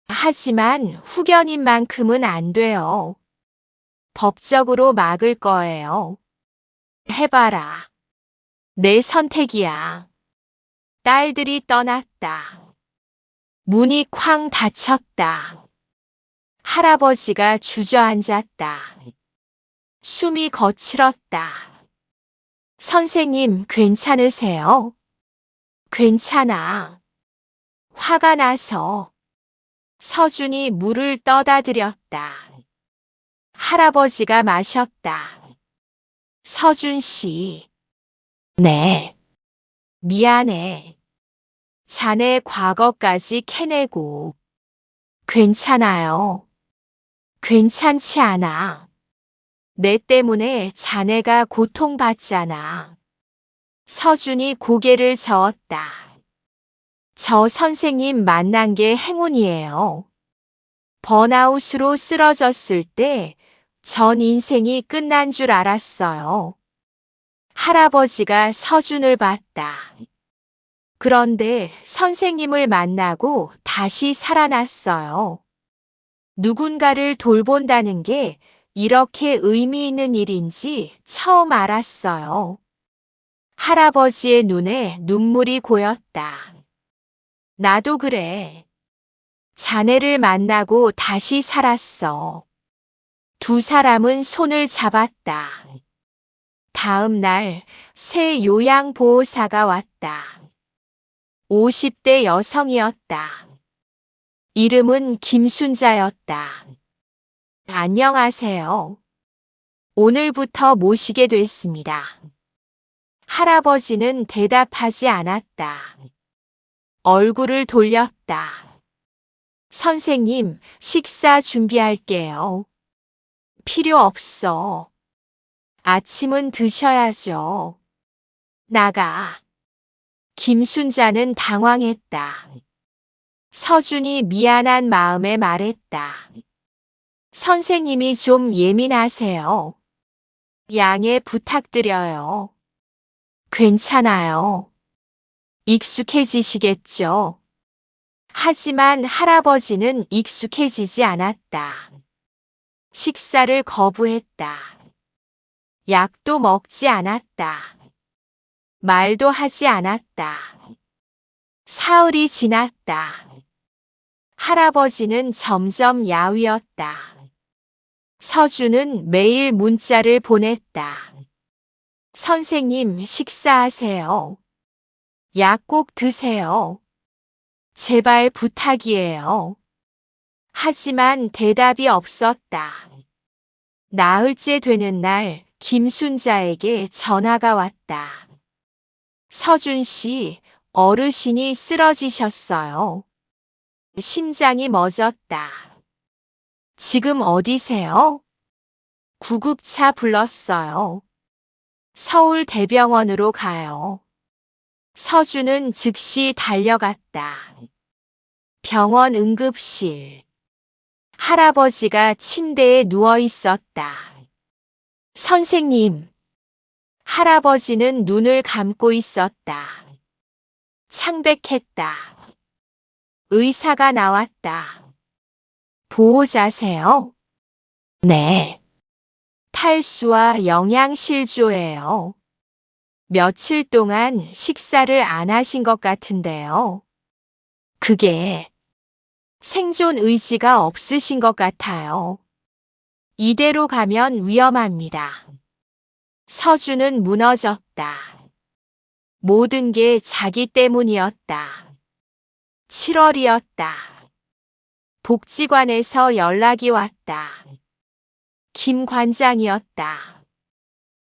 하지만 후견인만큼은 안 돼요. 법적으로 막을 거예요. 해봐라. 내 선택이야. 딸들이 떠났다. 문이 쾅 닫혔다. 할아버지가 주저앉았다. 숨이 거칠었다. 선생님, 괜찮으세요? 괜찮아. 화가 나서. 서준이 물을 떠다 드렸다. 할아버지가 마셨다. 서준 씨. 네. 미안해. 자네 과거까지 캐내고. 괜찮아요. 괜찮지 않아. 내 때문에 자네가 고통받잖아. 서준이 고개를 저었다. 저 선생님 만난 게 행운이에요. 번아웃으로 쓰러졌을 때 전 인생이 끝난 줄 알았어요. 할아버지가 서준을 봤다. 그런데 선생님을 만나고 다시 살아났어요. 누군가를 돌본다는 게 이렇게 의미 있는 일인지 처음 알았어요. 할아버지의 눈에 눈물이 고였다. 나도 그래. 자네를 만나고 다시 살았어. 두 사람은 손을 잡았다. 다음 날 새 요양보호사가 왔다. 50대 여성이었다. 이름은 김순자였다. 안녕하세요. 오늘부터 모시게 됐습니다. 할아버지는 대답하지 않았다. 얼굴을 돌렸다. 선생님, 식사 준비할게요. 필요 없어. 아침은 드셔야죠. 나가. 김순자는 당황했다. 서준이 미안한 마음에 말했다. 선생님이 좀 예민하세요. 양해 부탁드려요. 괜찮아요. 익숙해지시겠죠? 하지만 할아버지는 익숙해지지 않았다. 식사를 거부했다. 약도 먹지 않았다. 말도 하지 않았다. 사흘이 지났다. 할아버지는 점점 야위었다. 서준은 매일 문자를 보냈다. 선생님, 식사하세요. 약 꼭 드세요. 제발 부탁이에요. 하지만 대답이 없었다. 나흘째 되는 날 김순자에게 전화가 왔다. 서준 씨, 어르신이 쓰러지셨어요. 심장이 멎었다. 지금 어디세요? 구급차 불렀어요. 서울 대병원으로 가요. 서준은 즉시 달려갔다. 병원 응급실. 할아버지가 침대에 누워 있었다. 선생님. 할아버지는 눈을 감고 있었다. 창백했다. 의사가 나왔다. 보호자세요? 네. 탈수와 영양실조예요. 며칠 동안 식사를 안 하신 것 같은데요. 그게 생존 의지가 없으신 것 같아요. 이대로 가면 위험합니다. 서준은 무너졌다. 모든 게 자기 때문이었다. 7월이었다. 복지관에서 연락이 왔다. 김 관장이었다.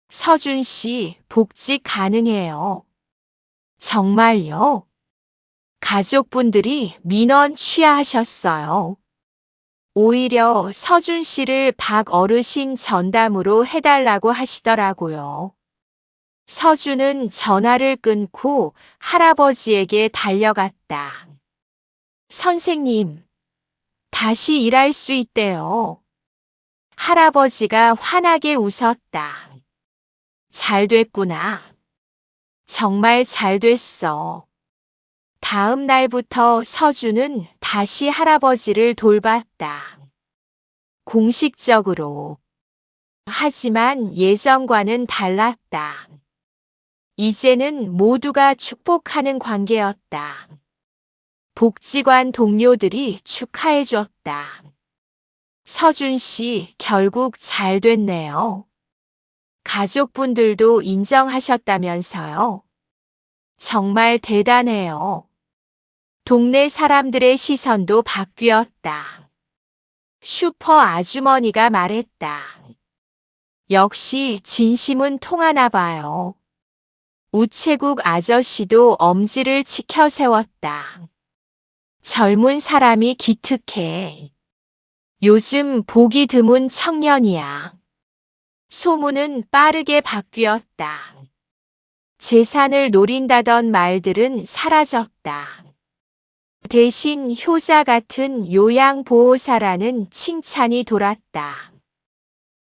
서준 씨, 복직 가능해요. 정말요? 가족분들이 민원 취하하셨어요. 오히려 서준 씨를 박 어르신 전담으로 해달라고 하시더라고요. 서준은 전화를 끊고 할아버지에게 달려갔다. 선생님, 다시 일할 수 있대요. 할아버지가 환하게 웃었다. 잘 됐구나. 정말 잘 됐어. 다음 날부터 서준은 다시 할아버지를 돌봤다. 공식적으로. 하지만 예전과는 달랐다. 이제는 모두가 축복하는 관계였다. 복지관 동료들이 축하해줬다. 서준 씨, 결국 잘 됐네요. 가족분들도 인정하셨다면서요. 정말 대단해요. 동네 사람들의 시선도 바뀌었다. 슈퍼 아주머니가 말했다. 역시 진심은 통하나 봐요. 우체국 아저씨도 엄지를 치켜 세웠다. 젊은 사람이 기특해. 요즘 보기 드문 청년이야. 소문은 빠르게 바뀌었다. 재산을 노린다던 말들은 사라졌다. 대신 효자 같은 요양보호사라는 칭찬이 돌았다.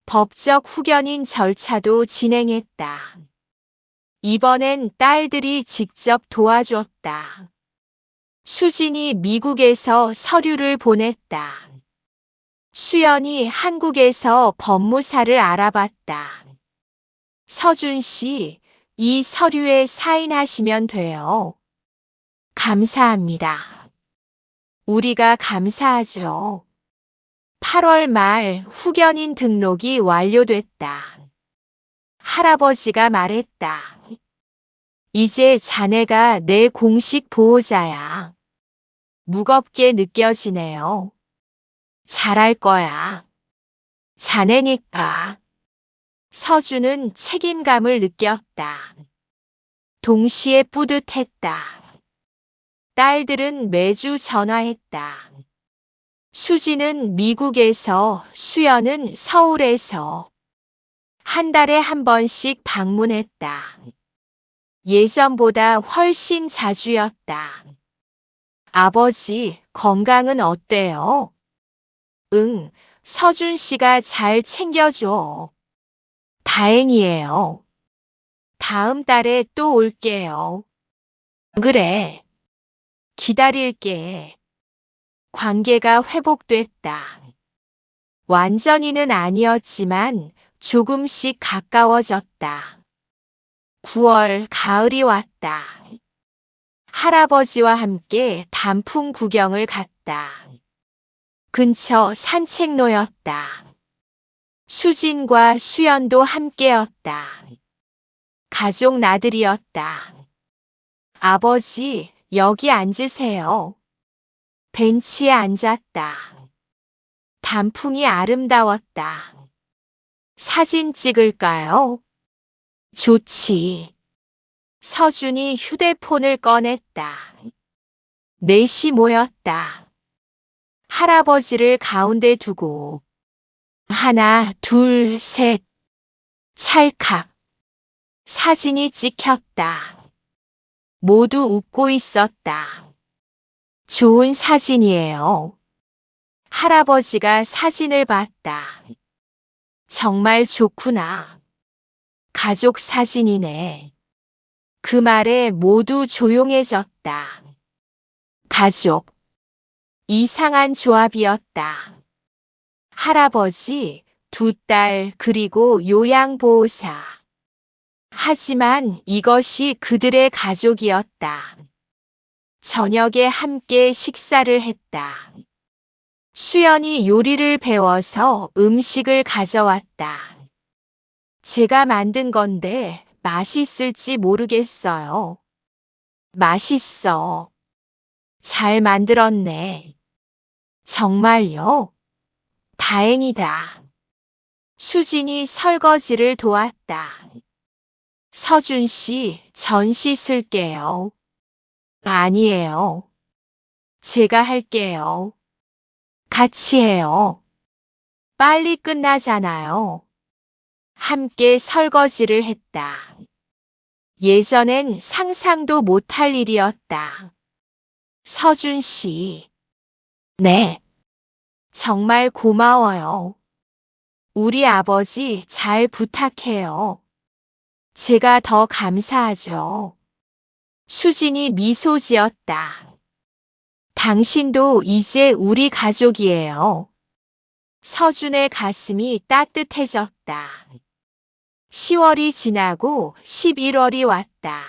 법적 후견인 절차도 진행했다. 이번엔 딸들이 직접 도와줬다. 수진이 미국에서 서류를 보냈다. 수연이 한국에서 법무사를 알아봤다. 서준 씨, 이 서류에 사인하시면 돼요. 감사합니다. 우리가 감사하죠. 8월 말 후견인 등록이 완료됐다. 할아버지가 말했다. 이제 자네가 내 공식 보호자야. 무겁게 느껴지네요. 잘할 거야. 자네니까. 서준은 책임감을 느꼈다. 동시에 뿌듯했다. 딸들은 매주 전화했다. 수지는 미국에서, 수연은 서울에서 한 달에 한 번씩 방문했다. 예전보다 훨씬 자주였다. 아버지, 건강은 어때요? 응, 서준 씨가 잘 챙겨줘. 다행이에요. 다음 달에 또 올게요. 그래, 기다릴게. 관계가 회복됐다. 완전히는 아니었지만 조금씩 가까워졌다. 9월 가을이 왔다. 할아버지와 함께 단풍 구경을 갔다. 근처 산책로였다. 수진과 수연도 함께였다. 가족 나들이였다. 아버지, 여기 앉으세요. 벤치에 앉았다. 단풍이 아름다웠다. 사진 찍을까요? 좋지. 서준이 휴대폰을 꺼냈다. 넷이 모였다. 할아버지를 가운데 두고 하나, 둘, 셋. 찰칵. 사진이 찍혔다. 모두 웃고 있었다. 좋은 사진이에요. 할아버지가 사진을 봤다. 정말 좋구나. 가족 사진이네. 그 말에 모두 조용해졌다. 가족. 이상한 조합이었다. 할아버지, 두 딸, 그리고 요양보호사. 하지만 이것이 그들의 가족이었다. 저녁에 함께 식사를 했다. 수연이 요리를 배워서 음식을 가져왔다. 제가 만든 건데 맛있을지 모르겠어요. 맛있어. 잘 만들었네. 정말요? 다행이다. 수진이 설거지를 도왔다. 서준 씨, 전 씻을게요. 아니에요. 제가 할게요. 같이 해요. 빨리 끝나잖아요. 함께 설거지를 했다. 예전엔 상상도 못할 일이었다. 서준 씨. 네. 정말 고마워요. 우리 아버지 잘 부탁해요. 제가 더 감사하죠. 수진이 미소 지었다. 당신도 이제 우리 가족이에요. 서준의 가슴이 따뜻해졌다. 10월이 지나고 11월이 왔다.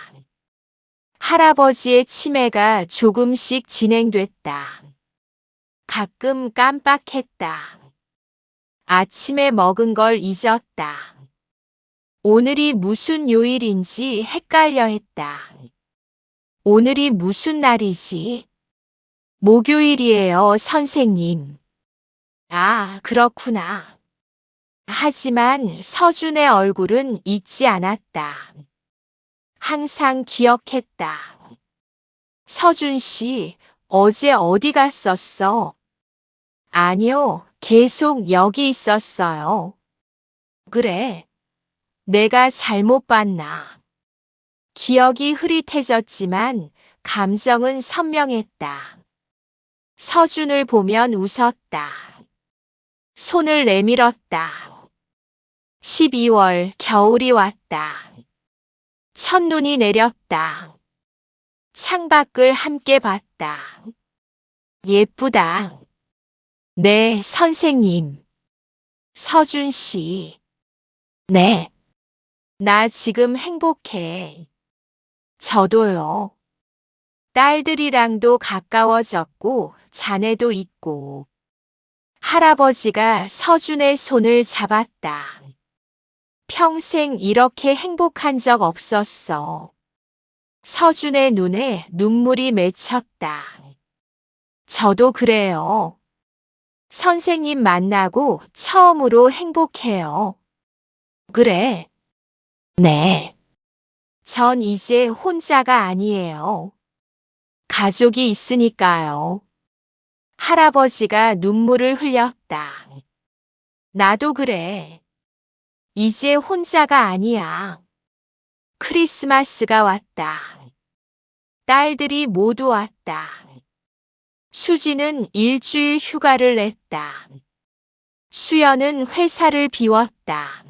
할아버지의 치매가 조금씩 진행됐다. 가끔 깜빡했다. 아침에 먹은 걸 잊었다. 오늘이 무슨 요일인지 헷갈려 했다. 오늘이 무슨 날이지? 목요일이에요, 선생님. 아, 그렇구나. 하지만 서준의 얼굴은 잊지 않았다. 항상 기억했다. 서준 씨, 어제 어디 갔었어? 아니요, 계속 여기 있었어요. 그래, 내가 잘못 봤나? 기억이 흐릿해졌지만 감정은 선명했다. 서준을 보면 웃었다. 손을 내밀었다. 12월 겨울이 왔다. 첫눈이 내렸다. 창밖을 함께 봤다. 예쁘다. 네, 선생님. 서준 씨. 네. 나 지금 행복해. 저도요. 딸들이랑도 가까워졌고 자네도 있고. 할아버지가 서준의 손을 잡았다. 평생 이렇게 행복한 적 없었어. 서준의 눈에 눈물이 맺혔다. 저도 그래요. 선생님 만나고 처음으로 행복해요. 그래. 네. 전 이제 혼자가 아니에요. 가족이 있으니까요. 할아버지가 눈물을 흘렸다. 나도 그래. 이제 혼자가 아니야. 크리스마스가 왔다. 딸들이 모두 왔다. 수지는 일주일 휴가를 냈다. 수연은 회사를 비웠다.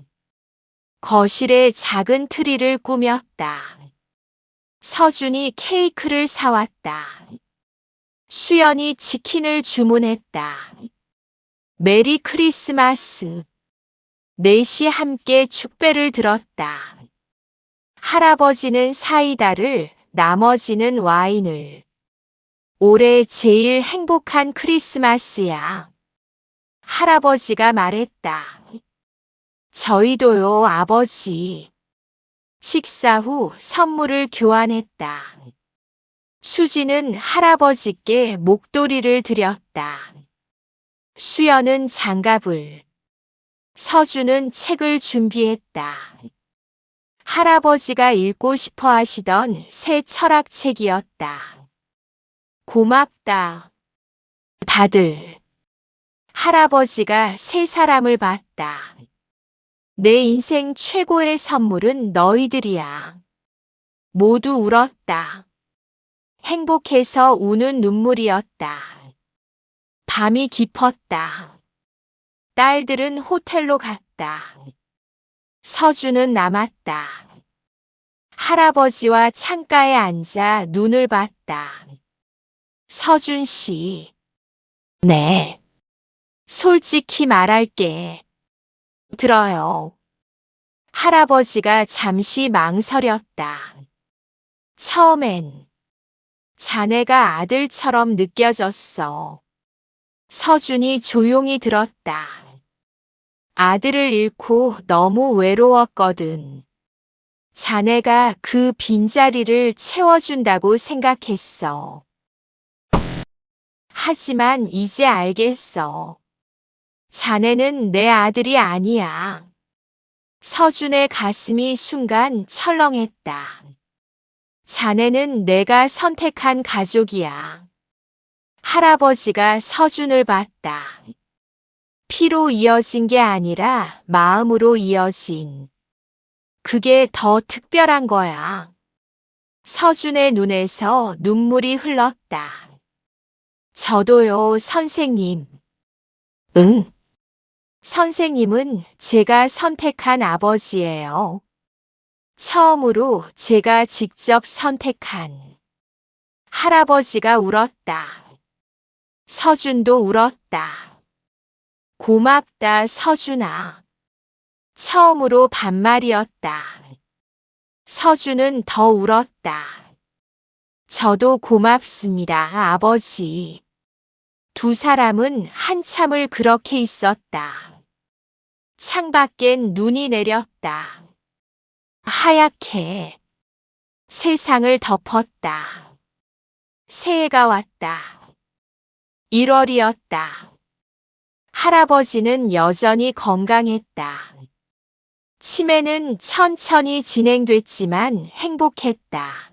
거실에 작은 트리를 꾸몄다. 서준이 케이크를 사왔다. 수연이 치킨을 주문했다. 메리 크리스마스. 넷이 함께 축배를 들었다. 할아버지는 사이다를, 나머지는 와인을. 올해 제일 행복한 크리스마스야. 할아버지가 말했다. 저희도요, 아버지. 식사 후 선물을 교환했다. 수지는 할아버지께 목도리를 드렸다. 수연은 장갑을, 서준은 책을 준비했다. 할아버지가 읽고 싶어 하시던 새 철학책이었다. 고맙다. 다들. 할아버지가 세 사람을 봤다. 내 인생 최고의 선물은 너희들이야. 모두 울었다. 행복해서 우는 눈물이었다. 밤이 깊었다. 딸들은 호텔로 갔다. 서준은 남았다. 할아버지와 창가에 앉아 눈을 봤다. 서준 씨. 네. 솔직히 말할게. 들어요. 할아버지가 잠시 망설였다. 처음엔 자네가 아들처럼 느껴졌어. 서준이 조용히 들었다. 아들을 잃고 너무 외로웠거든. 자네가 그 빈자리를 채워준다고 생각했어. 하지만 이제 알겠어. 자네는 내 아들이 아니야. 서준의 가슴이 순간 철렁했다. 자네는 내가 선택한 가족이야. 할아버지가 서준을 봤다. 피로 이어진 게 아니라 마음으로 이어진. 그게 더 특별한 거야. 서준의 눈에서 눈물이 흘렀다. 저도요, 선생님. 응. 선생님은 제가 선택한 아버지예요. 처음으로 제가 직접 선택한. 할아버지가 울었다. 서준도 울었다. 고맙다, 서준아. 처음으로 반말이었다. 서준은 더 울었다. 저도 고맙습니다, 아버지. 두 사람은 한참을 그렇게 있었다. 창밖엔 눈이 내렸다. 하얗게 세상을 덮었다. 새해가 왔다. 1월이었다. 할아버지는 여전히 건강했다. 치매는 천천히 진행됐지만 행복했다.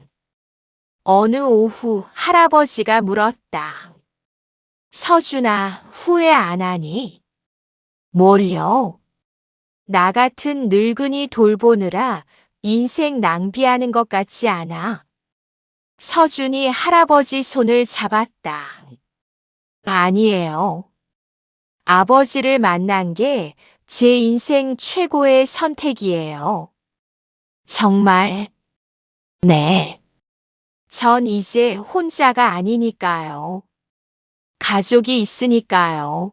어느 오후 할아버지가 물었다. 서준아, 후회 안 하니? 뭘요? 나 같은 늙은이 돌보느라 인생 낭비하는 것 같지 않아? 서준이 할아버지 손을 잡았다. 아니에요. 아버지를 만난 게 제 인생 최고의 선택이에요. 정말? 네. 전 이제 혼자가 아니니까요. 가족이 있으니까요.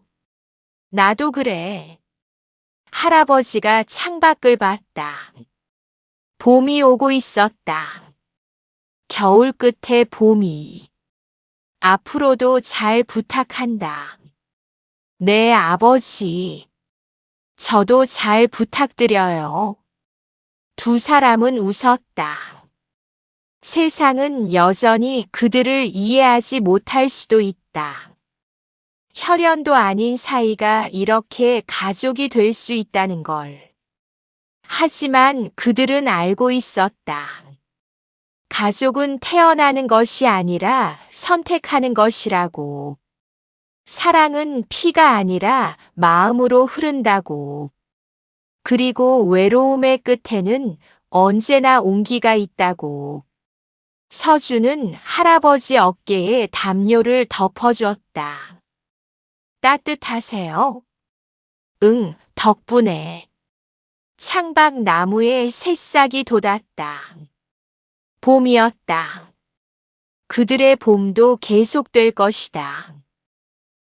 나도 그래. 할아버지가 창밖을 봤다. 봄이 오고 있었다. 겨울 끝에 봄이. 앞으로도 잘 부탁한다. 네, 아버지. 저도 잘 부탁드려요. 두 사람은 웃었다. 세상은 여전히 그들을 이해하지 못할 수도 있다. 혈연도 아닌 사이가 이렇게 가족이 될 수 있다는 걸. 하지만 그들은 알고 있었다. 가족은 태어나는 것이 아니라 선택하는 것이라고. 사랑은 피가 아니라 마음으로 흐른다고. 그리고 외로움의 끝에는 언제나 온기가 있다고. 서준은 할아버지 어깨에 담요를 덮어주었다. 따뜻하세요? 응, 덕분에. 창밖 나무에 새싹이 돋았다. 봄이었다. 그들의 봄도 계속될 것이다.